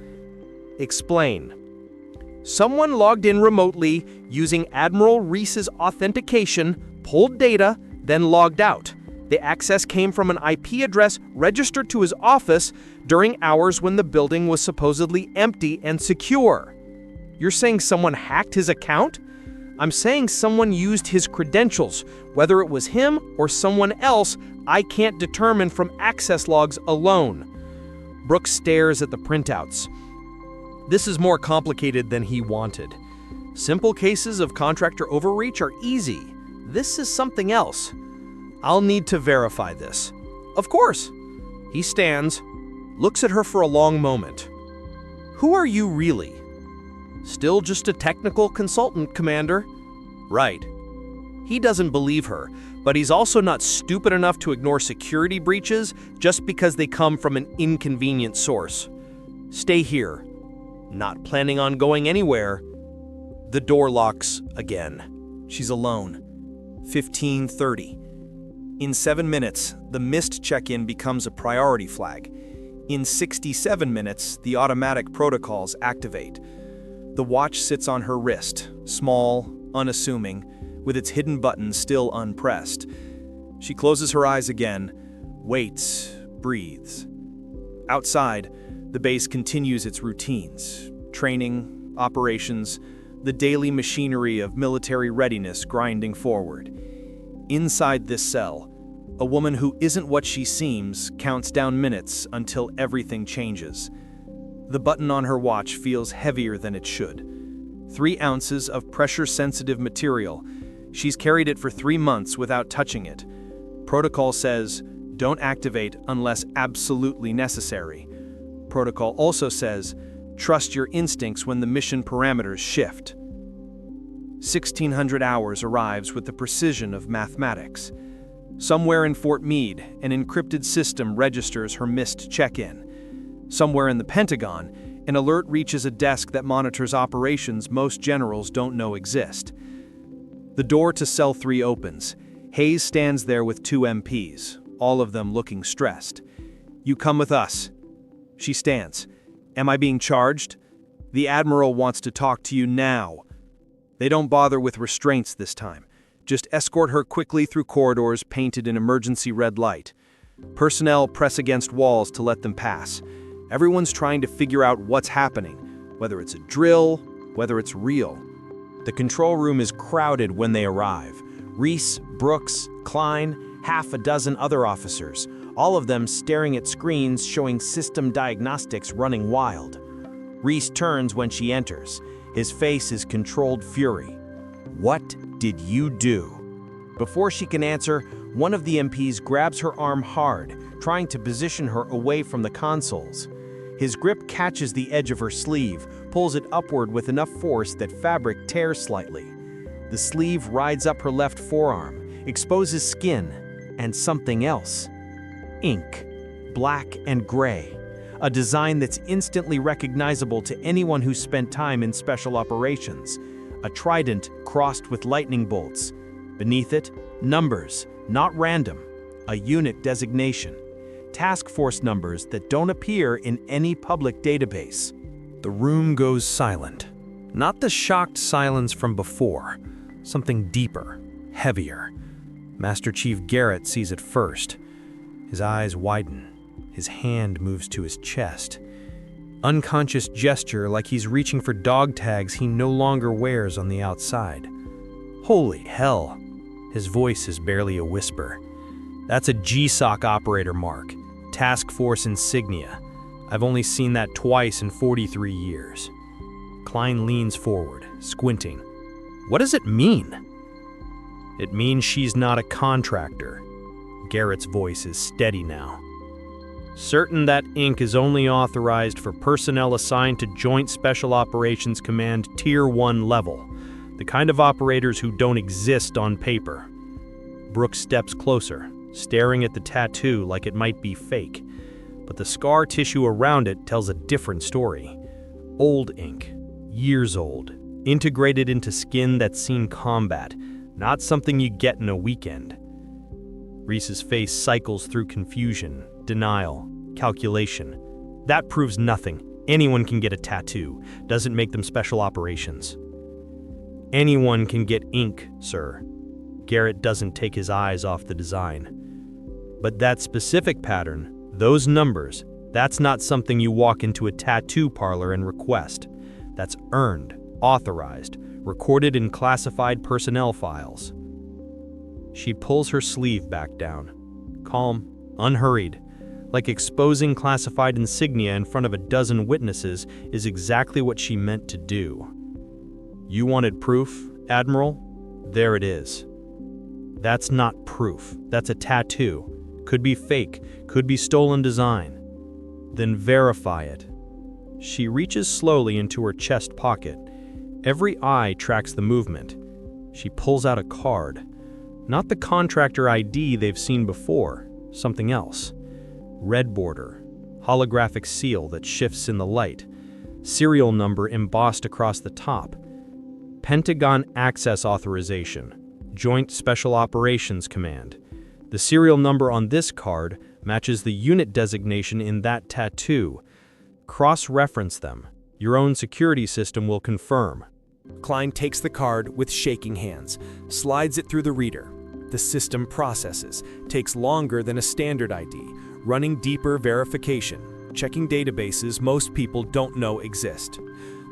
Explain. Someone logged in remotely using Admiral Ree's authentication, pulled data, then logged out. The access came from an IP address registered to his office during hours when the building was supposedly empty and secure. You're saying someone hacked his account? I'm saying someone used his credentials. Whether it was him or someone else, I can't determine from access logs alone. Brooks stares at the printouts. This is more complicated than he wanted. Simple cases of contractor overreach are easy. This is something else. I'll need to verify this. Of course. He stands, looks at her for a long moment. Who are you really? Still just a technical consultant, Commander. Right. He doesn't believe her, but he's also not stupid enough to ignore security breaches just because they come from an inconvenient source. Stay here. Not planning on going anywhere. The door locks again. She's alone. 15:30. In 7 minutes, the missed check-in becomes a priority flag. In 67 minutes, the automatic protocols activate. The watch sits on her wrist, small, unassuming, with its hidden button still unpressed. She closes her eyes again, waits, breathes. Outside, the base continues its routines, training, operations, the daily machinery of military readiness grinding forward. Inside this cell, a woman who isn't what she seems counts down minutes until everything changes. The button on her watch feels heavier than it should. 3 ounces of pressure-sensitive material. She's carried it for 3 months without touching it. Protocol says, don't activate unless absolutely necessary. Protocol also says, trust your instincts when the mission parameters shift. 1600 hours arrives with the precision of mathematics. Somewhere in Fort Meade, an encrypted system registers her missed check-in. Somewhere in the Pentagon, an alert reaches a desk that monitors operations most generals don't know exist. The door to Cell 3 opens. Hayes stands there with 2 MPs, all of them looking stressed. You come with us. She stands. Am I being charged? The Admiral wants to talk to you now. They don't bother with restraints this time. Just escort her quickly through corridors painted in emergency red light. Personnel press against walls to let them pass. Everyone's trying to figure out what's happening, whether it's a drill, whether it's real. The control room is crowded when they arrive. Reese, Brooks, Klein, half a dozen other officers, all of them staring at screens showing system diagnostics running wild. Reese turns when she enters. His face is controlled fury. What did you do? Before she can answer, one of the MPs grabs her arm hard, trying to position her away from the consoles. His grip catches the edge of her sleeve, pulls it upward with enough force that fabric tears slightly. The sleeve rides up her left forearm, exposes skin, and something else. Ink, black and gray. A design that's instantly recognizable to anyone who's spent time in special operations. A trident crossed with lightning bolts. Beneath it, numbers, not random. A unit designation. Task force numbers that don't appear in any public database. The room goes silent. Not the shocked silence from before. Something deeper, heavier. Master Chief Garrett sees it first. His eyes widen. His hand moves to his chest. Unconscious gesture like he's reaching for dog tags he no longer wears on the outside. Holy hell. His voice is barely a whisper. That's a GSOC operator mark. Task Force insignia. I've only seen that twice in 43 years. Klein leans forward, squinting. What does it mean? It means she's not a contractor. Garrett's voice is steady now. Certain that ink is only authorized for personnel assigned to Joint Special Operations Command Tier 1 level, the kind of operators who don't exist on paper. Brooks steps closer, staring at the tattoo like it might be fake, but the scar tissue around it tells a different story. Old ink, years old, integrated into skin that's seen combat, not something you get in a weekend. Reese's face cycles through confusion, denial, calculation. That proves nothing. Anyone can get a tattoo. Doesn't make them special operations. Anyone can get ink, sir. Garrett doesn't take his eyes off the design. But that specific pattern, those numbers, that's not something you walk into a tattoo parlor and request. That's earned, authorized, recorded in classified personnel files. She pulls her sleeve back down. Calm, unhurried. Like exposing classified insignia in front of a dozen witnesses is exactly what she meant to do. You wanted proof, Admiral? There it is. That's not proof. That's a tattoo. Could be fake, could be stolen design. Then verify it. She reaches slowly into her chest pocket. Every eye tracks the movement. She pulls out a card. Not the contractor ID they've seen before, something else. Red border, holographic seal that shifts in the light, serial number embossed across the top. Pentagon Access Authorization, Joint Special Operations Command. The serial number on this card matches the unit designation in that tattoo. Cross-reference them. Your own security system will confirm. Klein takes the card with shaking hands, slides it through the reader. The system processes, takes longer than a standard ID, running deeper verification, checking databases most people don't know exist.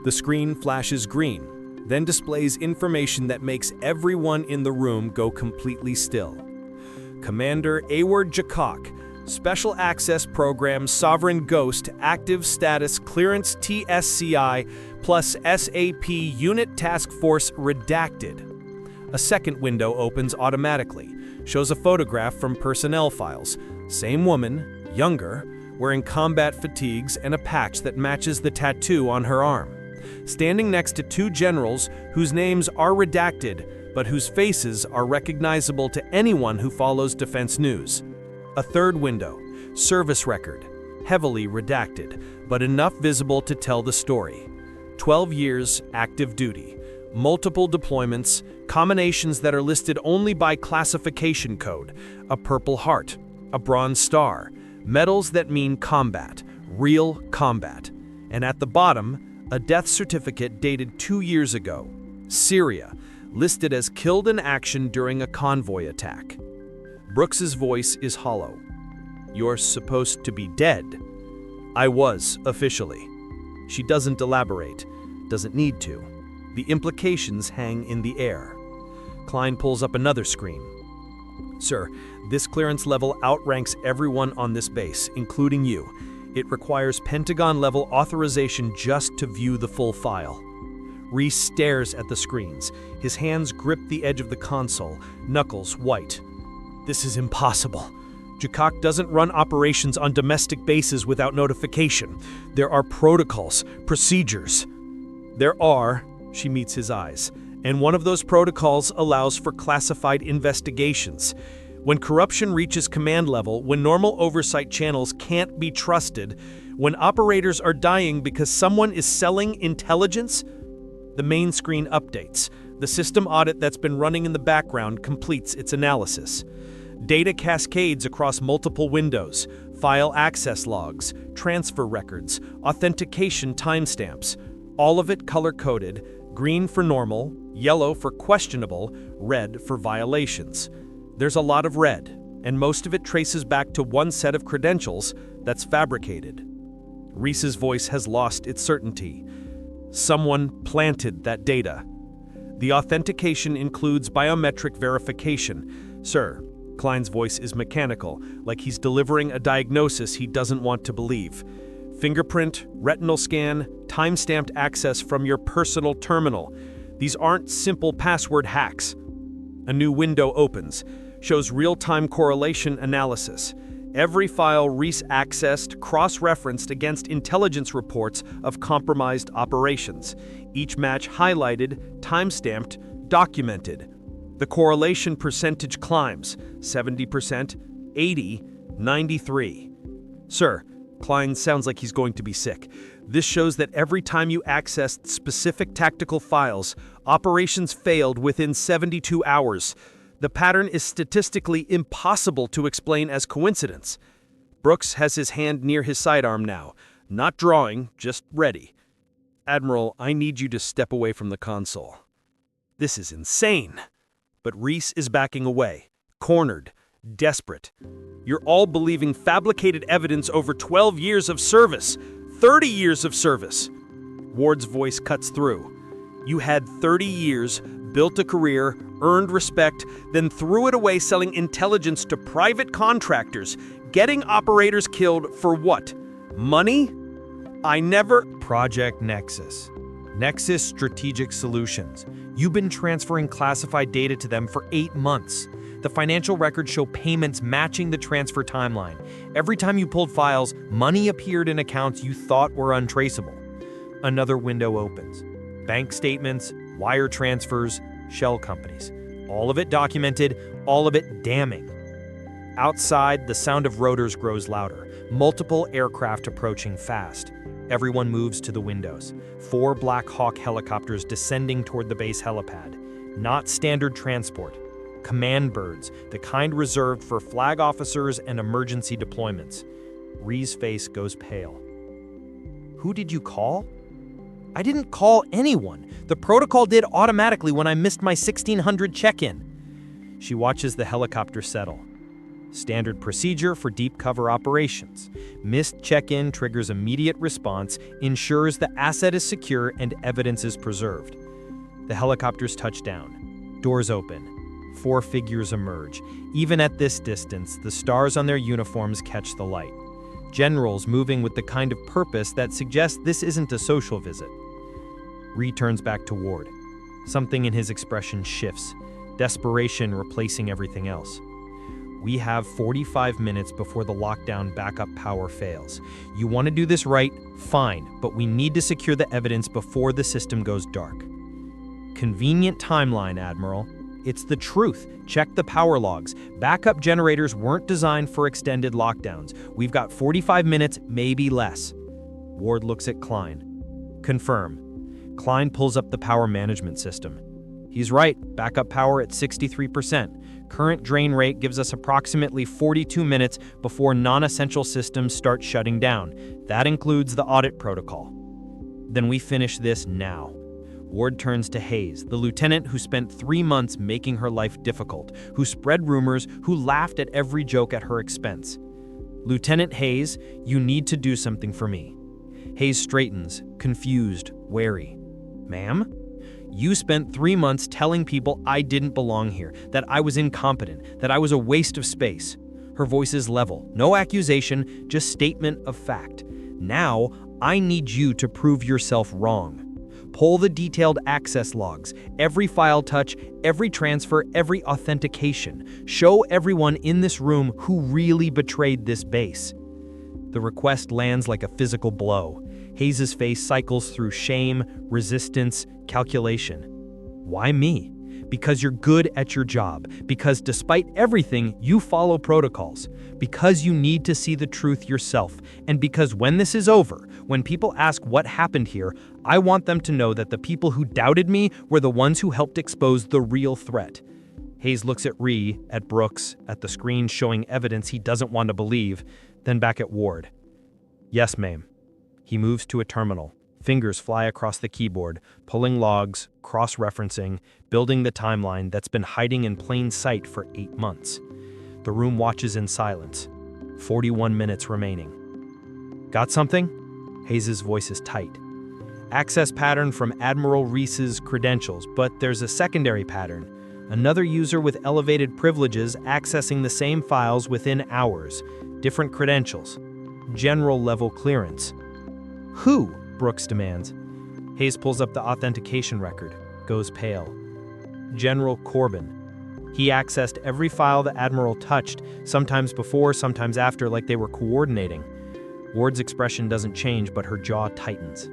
The screen flashes green, then displays information that makes everyone in the room go completely still. Commander Award Jakok, Special Access Program Sovereign Ghost Active Status Clearance TSCI plus SAP Unit Task Force Redacted. A second window opens automatically, shows a photograph from personnel files. Same woman, younger, wearing combat fatigues and a patch that matches the tattoo on her arm. Standing next to two generals whose names are redacted, but whose faces are recognizable to anyone who follows defense news. A third window, service record, heavily redacted, but enough visible to tell the story. 12 years active duty, multiple deployments, combinations that are listed only by classification code, a Purple Heart, a Bronze Star, medals that mean combat, real combat. And at the bottom, a death certificate dated 2 years ago, Syria, listed as killed in action during a convoy attack. Brooks's voice is hollow. You're supposed to be dead. I was, officially. She doesn't elaborate, doesn't need to. The implications hang in the air. Klein pulls up another screen. Sir, this clearance level outranks everyone on this base, including you. It requires Pentagon-level authorization just to view the full file. Ree stares at the screens. His hands grip the edge of the console, knuckles white. This is impossible. Jakok doesn't run operations on domestic bases without notification. There are protocols, procedures. There are, she meets his eyes, and one of those protocols allows for classified investigations. When corruption reaches command level, when normal oversight channels can't be trusted, when operators are dying because someone is selling intelligence, the main screen updates. The system audit that's been running in the background completes its analysis. Data cascades across multiple windows, file access logs, transfer records, authentication timestamps, all of it color-coded, green for normal, yellow for questionable, red for violations. There's a lot of red, and most of it traces back to one set of credentials that's fabricated. Reese's voice has lost its certainty. Someone planted that data. The authentication includes biometric verification. Sir, Klein's voice is mechanical, like he's delivering a diagnosis he doesn't want to believe. Fingerprint, retinal scan, time-stamped access from your personal terminal. These aren't simple password hacks. A new window opens, shows real-time correlation analysis. Every file Reese accessed cross-referenced against intelligence reports of compromised operations. Each match highlighted, time-stamped, documented. The correlation percentage climbs, 70%, 80, 93. Sir, Klein sounds like he's going to be sick. This shows that every time you accessed specific tactical files, operations failed within 72 hours. The pattern is statistically impossible to explain as coincidence. Brooks has his hand near his sidearm now, not drawing, just ready. Admiral, I need you to step away from the console. This is insane. But Reese is backing away, cornered, desperate. You're all believing fabricated evidence over 12 years of service, 30 years of service. Ward's voice cuts through. You had 30 years, built a career, earned respect, then threw it away selling intelligence to private contractors, getting operators killed for what? Money? I never... Project Nexus. Nexus Strategic Solutions. You've been transferring classified data to them for 8 months. The financial records show payments matching the transfer timeline. Every time you pulled files, money appeared in accounts you thought were untraceable. Another window opens. Bank statements, wire transfers, shell companies. All of it documented, all of it damning. Outside, the sound of rotors grows louder. Multiple aircraft approaching fast. Everyone moves to the windows. 4 Black Hawk helicopters descending toward the base helipad. Not standard transport. Command birds, the kind reserved for flag officers and emergency deployments. Ree's face goes pale. Who did you call? I didn't call anyone. The protocol did automatically when I missed my 1600 check-in. She watches the helicopter settle. Standard procedure for deep cover operations. Missed check-in triggers immediate response, ensures the asset is secure and evidence is preserved. The helicopters touch down. Doors open. 4 figures emerge. Even at this distance, the stars on their uniforms catch the light. Generals moving with the kind of purpose that suggests this isn't a social visit. Ree turns back to Ward. Something in his expression shifts, desperation replacing everything else. We have 45 minutes before the lockdown backup power fails. You want to do this right? Fine, but we need to secure the evidence before the system goes dark. Convenient timeline, Admiral. It's the truth. Check the power logs. Backup generators weren't designed for extended lockdowns. We've got 45 minutes, maybe less. Ward looks at Klein. Confirm. Klein pulls up the power management system. He's right, backup power at 63%. Current drain rate gives us approximately 42 minutes before non-essential systems start shutting down. That includes the audit protocol. Then we finish this now. Ward turns to Hayes, the lieutenant who spent 3 months making her life difficult, who spread rumors, who laughed at every joke at her expense. Lieutenant Hayes, you need to do something for me. Hayes straightens, confused, wary. Ma'am? You spent 3 months telling people I didn't belong here, that I was incompetent, that I was a waste of space. Her voice is level, no accusation, just statement of fact. Now, I need you to prove yourself wrong. Pull the detailed access logs, every file touch, every transfer, every authentication. Show everyone in this room who really betrayed this base. The request lands like a physical blow. Hayes' face cycles through shame, resistance, calculation. Why me? Because you're good at your job. Because despite everything, you follow protocols. Because you need to see the truth yourself. And because when this is over, when people ask what happened here, I want them to know that the people who doubted me were the ones who helped expose the real threat. Hayes looks at Ree, at Brooks, at the screen showing evidence he doesn't want to believe, then back at Ward. Yes, ma'am. He moves to a terminal. Fingers fly across the keyboard, pulling logs, cross-referencing, building the timeline that's been hiding in plain sight for 8 months. The room watches in silence. 41 minutes remaining. Got something? Hayes' voice is tight. Access pattern from Admiral Ree's credentials, but there's a secondary pattern. Another user with elevated privileges accessing the same files within hours. Different credentials. General level clearance. Who? Brooks demands. Hayes pulls up the authentication record, goes pale. General Corbin. He accessed every file the Admiral touched, sometimes before, sometimes after, like they were coordinating. Ward's expression doesn't change, but her jaw tightens.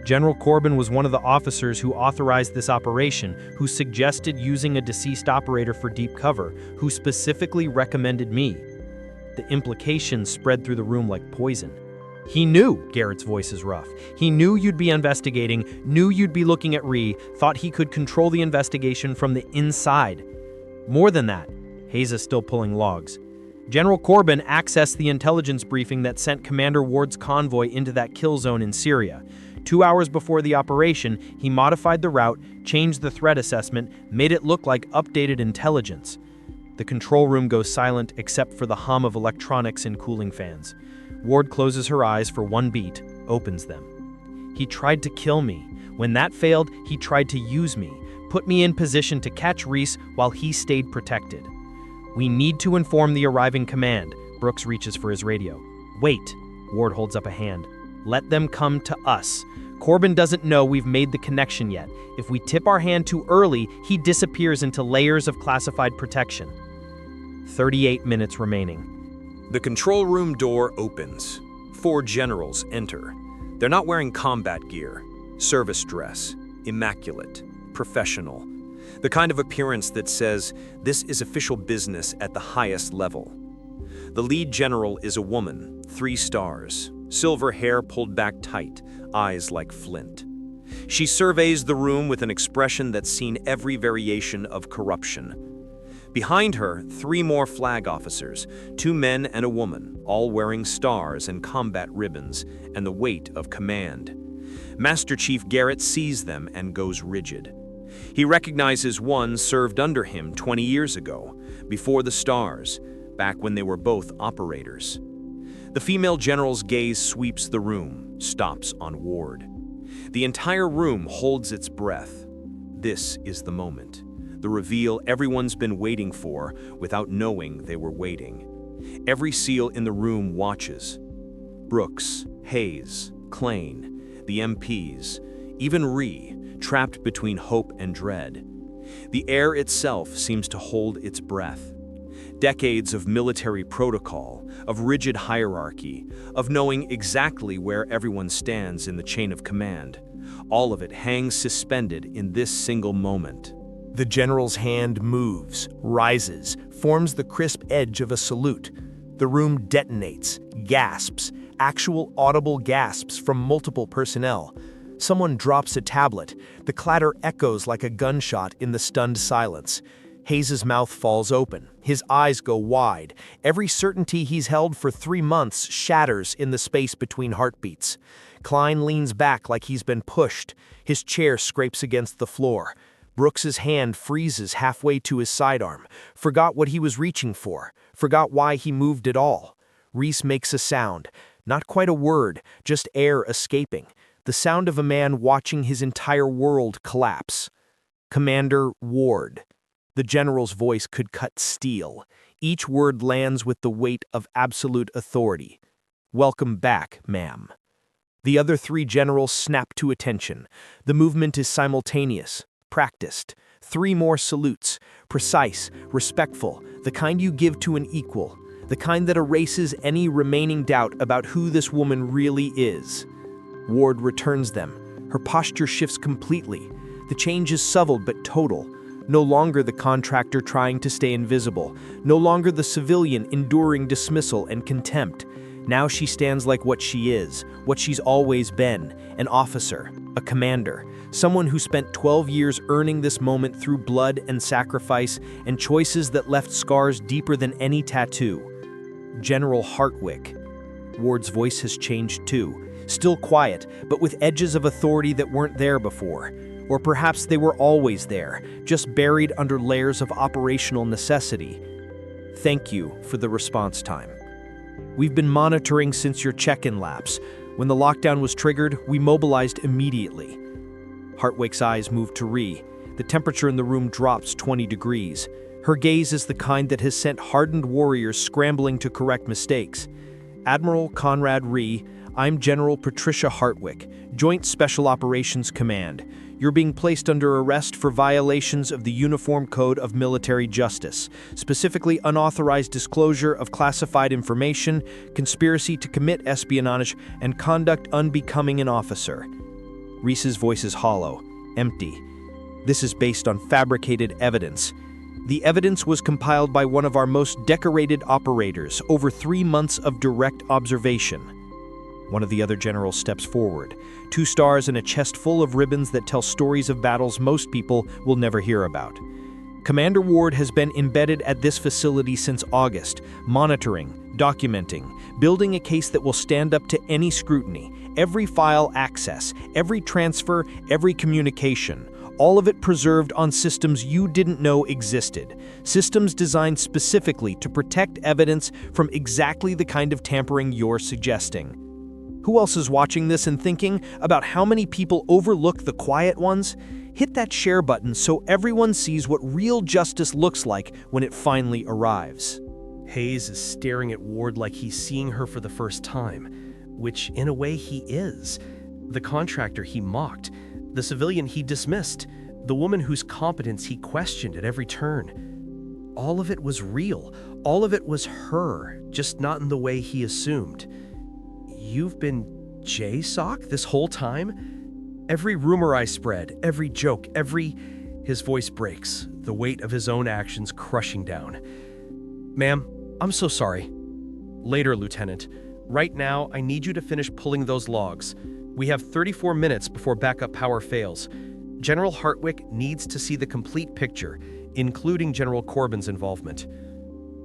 General Corbin was one of the officers who authorized this operation, who suggested using a deceased operator for deep cover, who specifically recommended me. The implications spread through the room like poison. He knew, Garrett's voice is rough. He knew you'd be investigating, knew you'd be looking at Ree, thought he could control the investigation from the inside. More than that, Hayes is still pulling logs. General Corbin accessed the intelligence briefing that sent Commander Ward's convoy into that kill zone in Syria. 2 hours before the operation, he modified the route, changed the threat assessment, made it look like updated intelligence. The control room goes silent except for the hum of electronics and cooling fans. Ward closes her eyes for 1 beat, opens them. He tried to kill me. When that failed, he tried to use me, put me in position to catch Reese while he stayed protected. We need to inform the arriving command. Brooks reaches for his radio. Wait, Ward holds up a hand. Let them come to us. Corbin doesn't know we've made the connection yet. If we tip our hand too early, he disappears into layers of classified protection. 38 minutes remaining. The control room door opens. 4 generals enter. They're not wearing combat gear. Service dress. Immaculate. Professional. The kind of appearance that says, this is official business at the highest level. The lead general is a woman, 3 stars, silver hair pulled back tight, eyes like flint. She surveys the room with an expression that's seen every variation of corruption. Behind her, 3 more flag officers, 2 men and a woman, all wearing stars and combat ribbons, and the weight of command. Master Chief Garrett sees them and goes rigid. He recognizes one served under him 20 years ago, before the stars, back when they were both operators. The female general's gaze sweeps the room, stops on Ward. The entire room holds its breath. This is the moment. The reveal everyone's been waiting for without knowing they were waiting. Every SEAL in the room watches. Brooks, Hayes, Klain, the MPs, even Ree, trapped between hope and dread. The air itself seems to hold its breath. Decades of military protocol, of rigid hierarchy, of knowing exactly where everyone stands in the chain of command. All of it hangs suspended in this single moment. The general's hand moves, rises, forms the crisp edge of a salute. The room detonates, gasps, actual audible gasps from multiple personnel. Someone drops a tablet. The clatter echoes like a gunshot in the stunned silence. Hayes' mouth falls open. His eyes go wide. Every certainty he's held for 3 months shatters in the space between heartbeats. Klein leans back like he's been pushed. His chair scrapes against the floor. Brooks's hand freezes halfway to his sidearm. Forgot what he was reaching for. Forgot why he moved at all. Reese makes a sound. Not quite a word, just air escaping. The sound of a man watching his entire world collapse. Commander Ward. The general's voice could cut steel. Each word lands with the weight of absolute authority. Welcome back, ma'am. The other 3 generals snap to attention. The movement is simultaneous, practiced. 3 more salutes, precise, respectful, the kind you give to an equal, the kind that erases any remaining doubt about who this woman really is. Ward returns them. Her posture shifts completely. The change is subtle but total. No longer the contractor trying to stay invisible. No longer the civilian enduring dismissal and contempt. Now she stands like what she is, what she's always been, an officer, a commander, someone who spent 12 years earning this moment through blood and sacrifice and choices that left scars deeper than any tattoo. General Hartwick. Ward's voice has changed too. Still quiet, but with edges of authority that weren't there before. Or perhaps they were always there, just buried under layers of operational necessity. Thank you for the response time. We've been monitoring since your check-in lapse. When the lockdown was triggered, we mobilized immediately. Hartwick's eyes move to Ree. The temperature in the room drops 20 degrees. Her gaze is the kind that has sent hardened warriors scrambling to correct mistakes. Admiral Conrad Ree, I'm General Patricia Hartwick, Joint Special Operations Command. You're being placed under arrest for violations of the Uniform Code of Military Justice, specifically unauthorized disclosure of classified information, conspiracy to commit espionage, and conduct unbecoming an officer. Reese's voice is hollow, empty. This is based on fabricated evidence. The evidence was compiled by one of our most decorated operators over 3 months of direct observation. One of the other generals steps forward, 2 stars and a chest full of ribbons that tell stories of battles most people will never hear about. Commander Ward has been embedded at this facility since August, monitoring, documenting, building a case that will stand up to any scrutiny, every file access, every transfer, every communication, all of it preserved on systems you didn't know existed, systems designed specifically to protect evidence from exactly the kind of tampering you're suggesting. Who else is watching this and thinking about how many people overlook the quiet ones? Hit that share button so everyone sees what real justice looks like when it finally arrives. Hayes is staring at Ward like he's seeing her for the first time, which in a way he is. The contractor he mocked, the civilian he dismissed, the woman whose competence he questioned at every turn. All of it was real. All of it was her, just not in the way he assumed. You've been JSOC this whole time? Every rumor I spread, every joke, every His voice breaks, the weight of his own actions crushing down. "Ma'am, I'm so sorry. Later, Lieutenant. Right now, I need you to finish pulling those logs. We have 34 minutes before backup power fails. General Hartwick needs to see the complete picture, including General Corbin's involvement."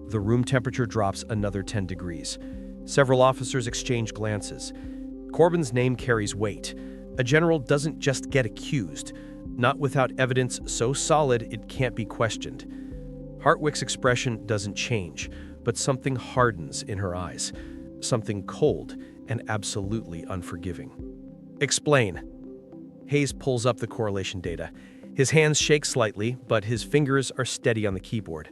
The room temperature drops another 10 degrees. Several officers exchange glances. Corbin's name carries weight. A general doesn't just get accused, not without evidence so solid it can't be questioned. Hartwick's expression doesn't change, but something hardens in her eyes, something cold and absolutely unforgiving. "Explain." Hayes pulls up the correlation data. His hands shake slightly, but his fingers are steady on the keyboard.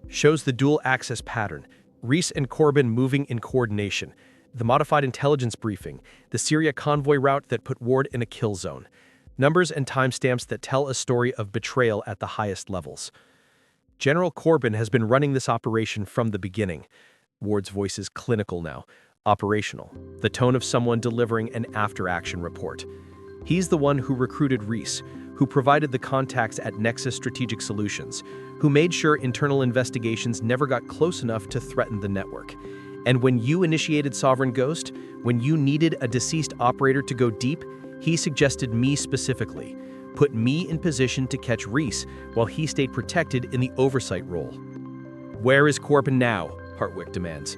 Shows the dual access pattern, Reese and Corbin moving in coordination, the modified intelligence briefing, the Syria convoy route that put Ward in a kill zone, numbers and timestamps that tell a story of betrayal at the highest levels. General Corbin has been running this operation from the beginning. Ward's voice is clinical now, operational, the tone of someone delivering an after-action report. He's the one who recruited Reese, who provided the contacts at Nexus Strategic Solutions, who made sure internal investigations never got close enough to threaten the network. And when you initiated Sovereign Ghost, when you needed a deceased operator to go deep, he suggested me specifically, put me in position to catch Reese while he stayed protected in the oversight role. "Where is Corbin now?" Hartwick demands.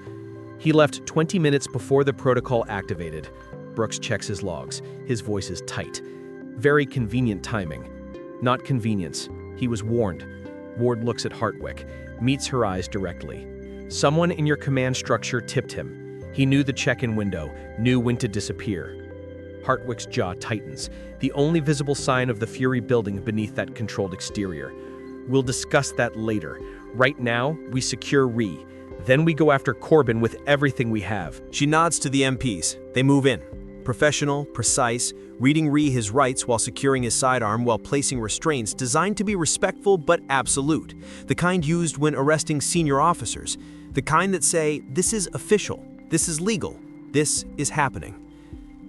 "He left 20 minutes before the protocol activated." Brooks checks his logs. His voice is tight. Very convenient timing. Not convenience. He was warned. Ward looks at Hartwick, meets her eyes directly. "Someone in your command structure tipped him. He knew the check-in window, knew when to disappear." Hartwick's jaw tightens, the only visible sign of the fury building beneath that controlled exterior. "We'll discuss that later. Right now, we secure Ree. Then we go after Corbin with everything we have." She nods to the MPs. They move in. Professional, precise, reading Ree his rights while securing his sidearm while placing restraints designed to be respectful but absolute. The kind used when arresting senior officers. The kind that say, "This is official. This is legal. This is happening."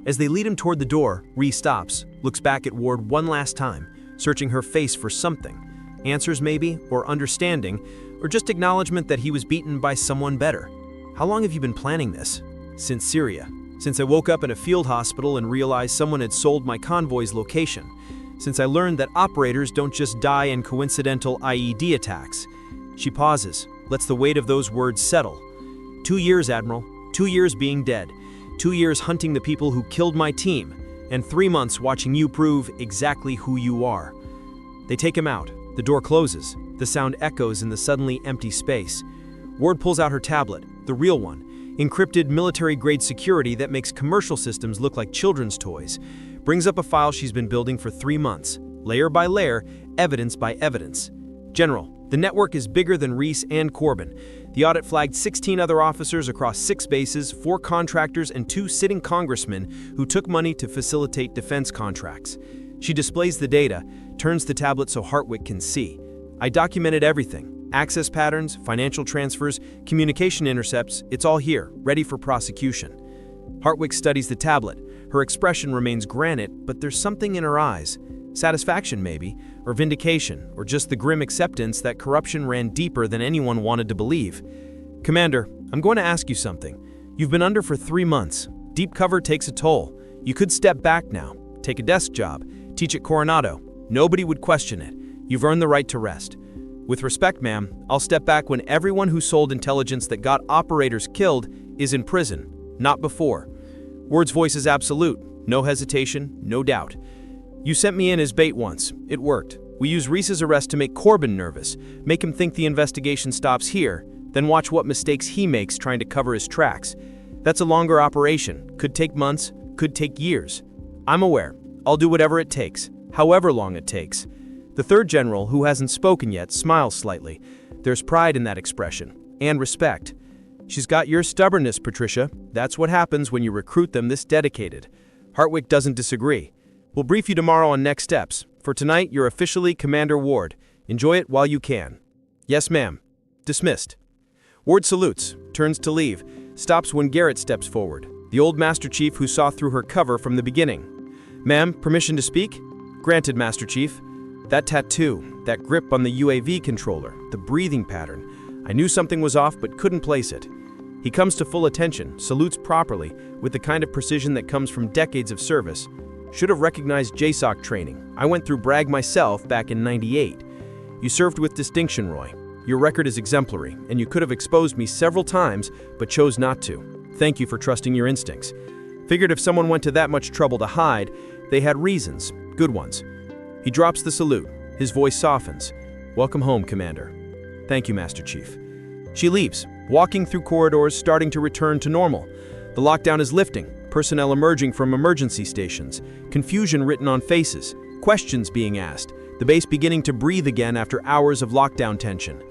As they lead him toward the door, Ree stops, looks back at Ward one last time, searching her face for something. Answers maybe, or understanding, or just acknowledgement that he was beaten by someone better. "How long have you been planning this?" "Since Syria. Since I woke up in a field hospital and realized someone had sold my convoy's location. Since I learned that operators don't just die in coincidental IED attacks." She pauses, lets the weight of those words settle. 2 years, Admiral. 2 years being dead. 2 years hunting the people who killed my team. And 3 months watching you prove exactly who you are. They take him out. The door closes. The sound echoes in the suddenly empty space. Ward pulls out her tablet, the real one. Encrypted military-grade security that makes commercial systems look like children's toys. Brings up a file she's been building for 3 months, layer by layer, evidence by evidence. "General, the network is bigger than Reese and Corbin. The audit flagged 16 other officers across 6 bases, 4 contractors, and 2 sitting congressmen who took money to facilitate defense contracts." She displays the data, turns the tablet so Hartwick can see. "I documented everything. Access patterns, financial transfers, communication intercepts, it's all here, ready for prosecution." Hartwick studies the tablet. Her expression remains granite, but there's something in her eyes. Satisfaction maybe, or vindication, or just the grim acceptance that corruption ran deeper than anyone wanted to believe. "Commander, I'm going to ask you something. You've been under for 3 months. Deep cover takes a toll. You could step back now, take a desk job, teach at Coronado. Nobody would question it. You've earned the right to rest. With respect, ma'am, I'll step back when everyone who sold intelligence that got operators killed is in prison, not before." Ward's voice is absolute, no hesitation, no doubt. "You sent me in as bait once. It worked. We used Reese's arrest to make Corbin nervous, make him think the investigation stops here, then watch what mistakes he makes trying to cover his tracks. That's a longer operation, could take months, could take years. I'm aware. I'll do whatever it takes, however long it takes." The third general, who hasn't spoken yet, smiles slightly. There's pride in that expression, and respect. "She's got your stubbornness, Patricia. That's what happens when you recruit them this dedicated." Hartwick doesn't disagree. "We'll brief you tomorrow on next steps. For tonight, you're officially Commander Ward. Enjoy it while you can." "Yes, ma'am." Dismissed. Ward salutes, turns to leave, stops when Garrett steps forward, the old Master Chief who saw through her cover from the beginning. "Ma'am, permission to speak?" "Granted, Master Chief." That tattoo, that grip on the UAV controller, the breathing pattern. I knew something was off but couldn't place it. He comes to full attention, salutes properly, with the kind of precision that comes from decades of service. Should have recognized JSOC training. I went through Bragg myself back in '98. You served with distinction, Roy. Your record is exemplary, and you could have exposed me several times, but chose not to. Thank you for trusting your instincts. Figured if someone went to that much trouble to hide, they had reasons, good ones. He drops the salute. His voice softens. Welcome home, Commander. Thank you, Master Chief. She leaves, walking through corridors, starting to return to normal. The lockdown is lifting, personnel emerging from emergency stations, confusion written on faces, questions being asked, the base beginning to breathe again after hours of lockdown tension.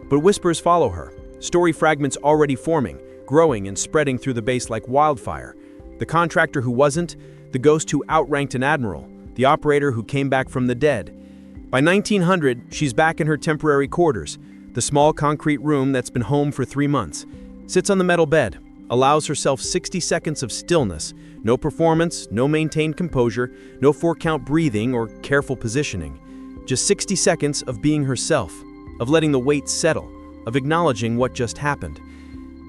But whispers follow her, story fragments already forming, growing and spreading through the base like wildfire. The contractor who wasn't, the ghost who outranked an admiral, the operator who came back from the dead. By 1900, she's back in her temporary quarters, the small concrete room that's been home for 3 months. Sits on the metal bed, allows herself 60 seconds of stillness, no performance, no maintained composure, no 4-count breathing or careful positioning. Just 60 seconds of being herself, of letting the weight settle, of acknowledging what just happened.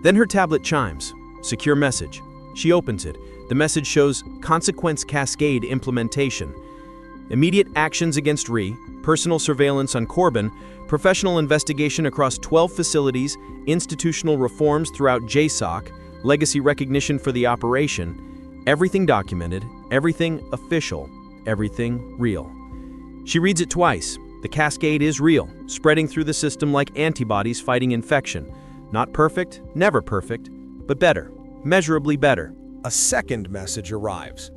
Then her tablet chimes. Secure message. She opens it. The message shows Consequence Cascade Implementation. Immediate actions against Ree, personal surveillance on Corbin, professional investigation across 12 facilities, institutional reforms throughout JSOC, legacy recognition for the operation. Everything documented, everything official, everything real. She reads it twice. The cascade is real, spreading through the system like antibodies fighting infection. Not perfect, never perfect, but better, measurably better. A second message arrives.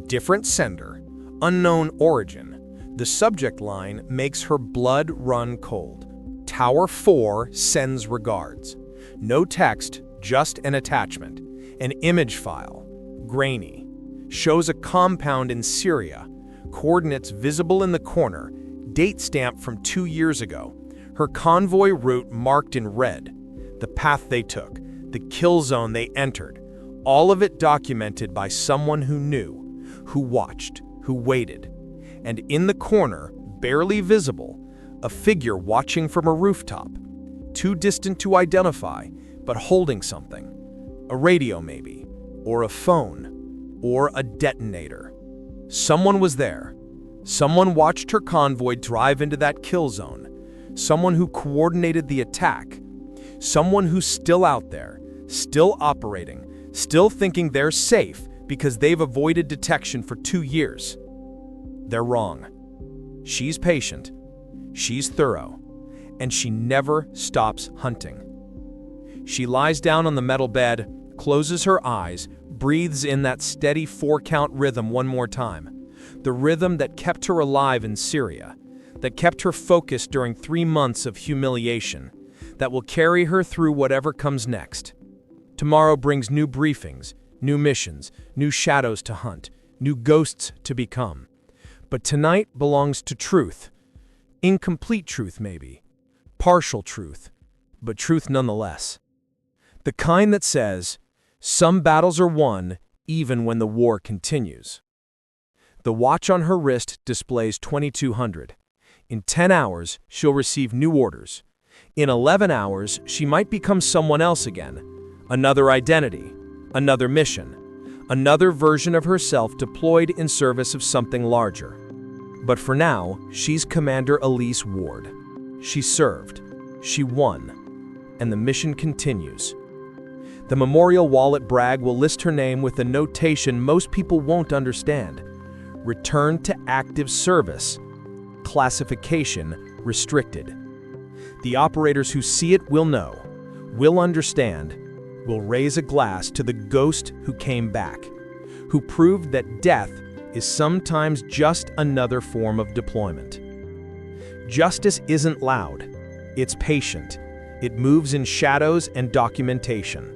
Different sender, unknown origin. The subject line makes her blood run cold. Tower 4 sends regards. No text, just an attachment. An image file, grainy. Shows a compound in Syria. Coordinates visible in the corner. Date stamp from 2 years ago. Her convoy route marked in red. The path they took. The kill zone they entered. All of it documented by someone who knew, who watched, who waited. And in the corner, barely visible, a figure watching from a rooftop. Too distant to identify, but holding something. A radio maybe, or a phone, or a detonator. Someone was there. Someone watched her convoy drive into that kill zone. Someone who coordinated the attack. Someone who's still out there, still operating, still thinking they're safe because they've avoided detection for 2 years. They're wrong. She's patient, she's thorough, and she never stops hunting. She lies down on the metal bed, closes her eyes, breathes in that steady 4-count rhythm one more time. The rhythm that kept her alive in Syria, that kept her focused during 3 months of humiliation, that will carry her through whatever comes next. Tomorrow brings new briefings, new missions, new shadows to hunt, new ghosts to become. But tonight belongs to truth. Incomplete truth, maybe. Partial truth, but truth nonetheless. The kind that says, some battles are won even when the war continues. The watch on her wrist displays 2200. In 10 hours, she'll receive new orders. In 11 hours, she might become someone else again. Another identity, another mission, another version of herself deployed in service of something larger. But for now, she's Commander Elise Ward. She served, she won, and the mission continues. The memorial wall at Bragg will list her name with a notation most people won't understand. Return to active service. Classification restricted. The operators who see it will know, will understand, will raise a glass to the ghost who came back, who proved that death is sometimes just another form of deployment. Justice isn't loud, it's patient. It moves in shadows and documentation.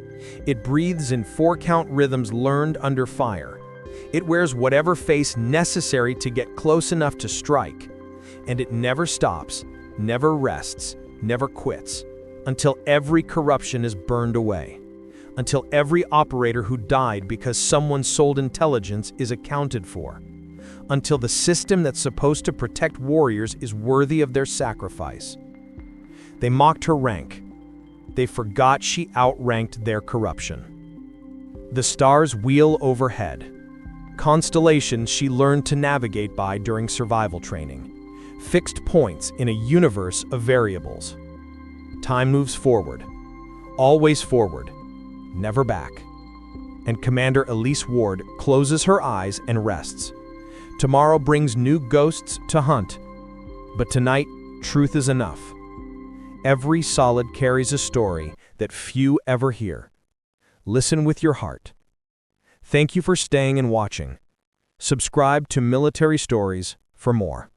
It breathes in 4-count rhythms learned under fire. It wears whatever face necessary to get close enough to strike. And it never stops, never rests, never quits, until every corruption is burned away. Until every operator who died because someone sold intelligence is accounted for. until the system that's supposed to protect warriors is worthy of their sacrifice. They mocked her rank. They forgot she outranked their corruption. The stars wheel overhead. Constellations she learned to navigate by during survival training. Fixed points in a universe of variables. Time moves forward. Always forward. Never back. And Commander Elise Ward closes her eyes and rests. Tomorrow brings new ghosts to hunt. But tonight, truth is enough. Every solid carries a story that few ever hear. Listen with your heart. Thank you for staying and watching. Subscribe to Military Stories for more.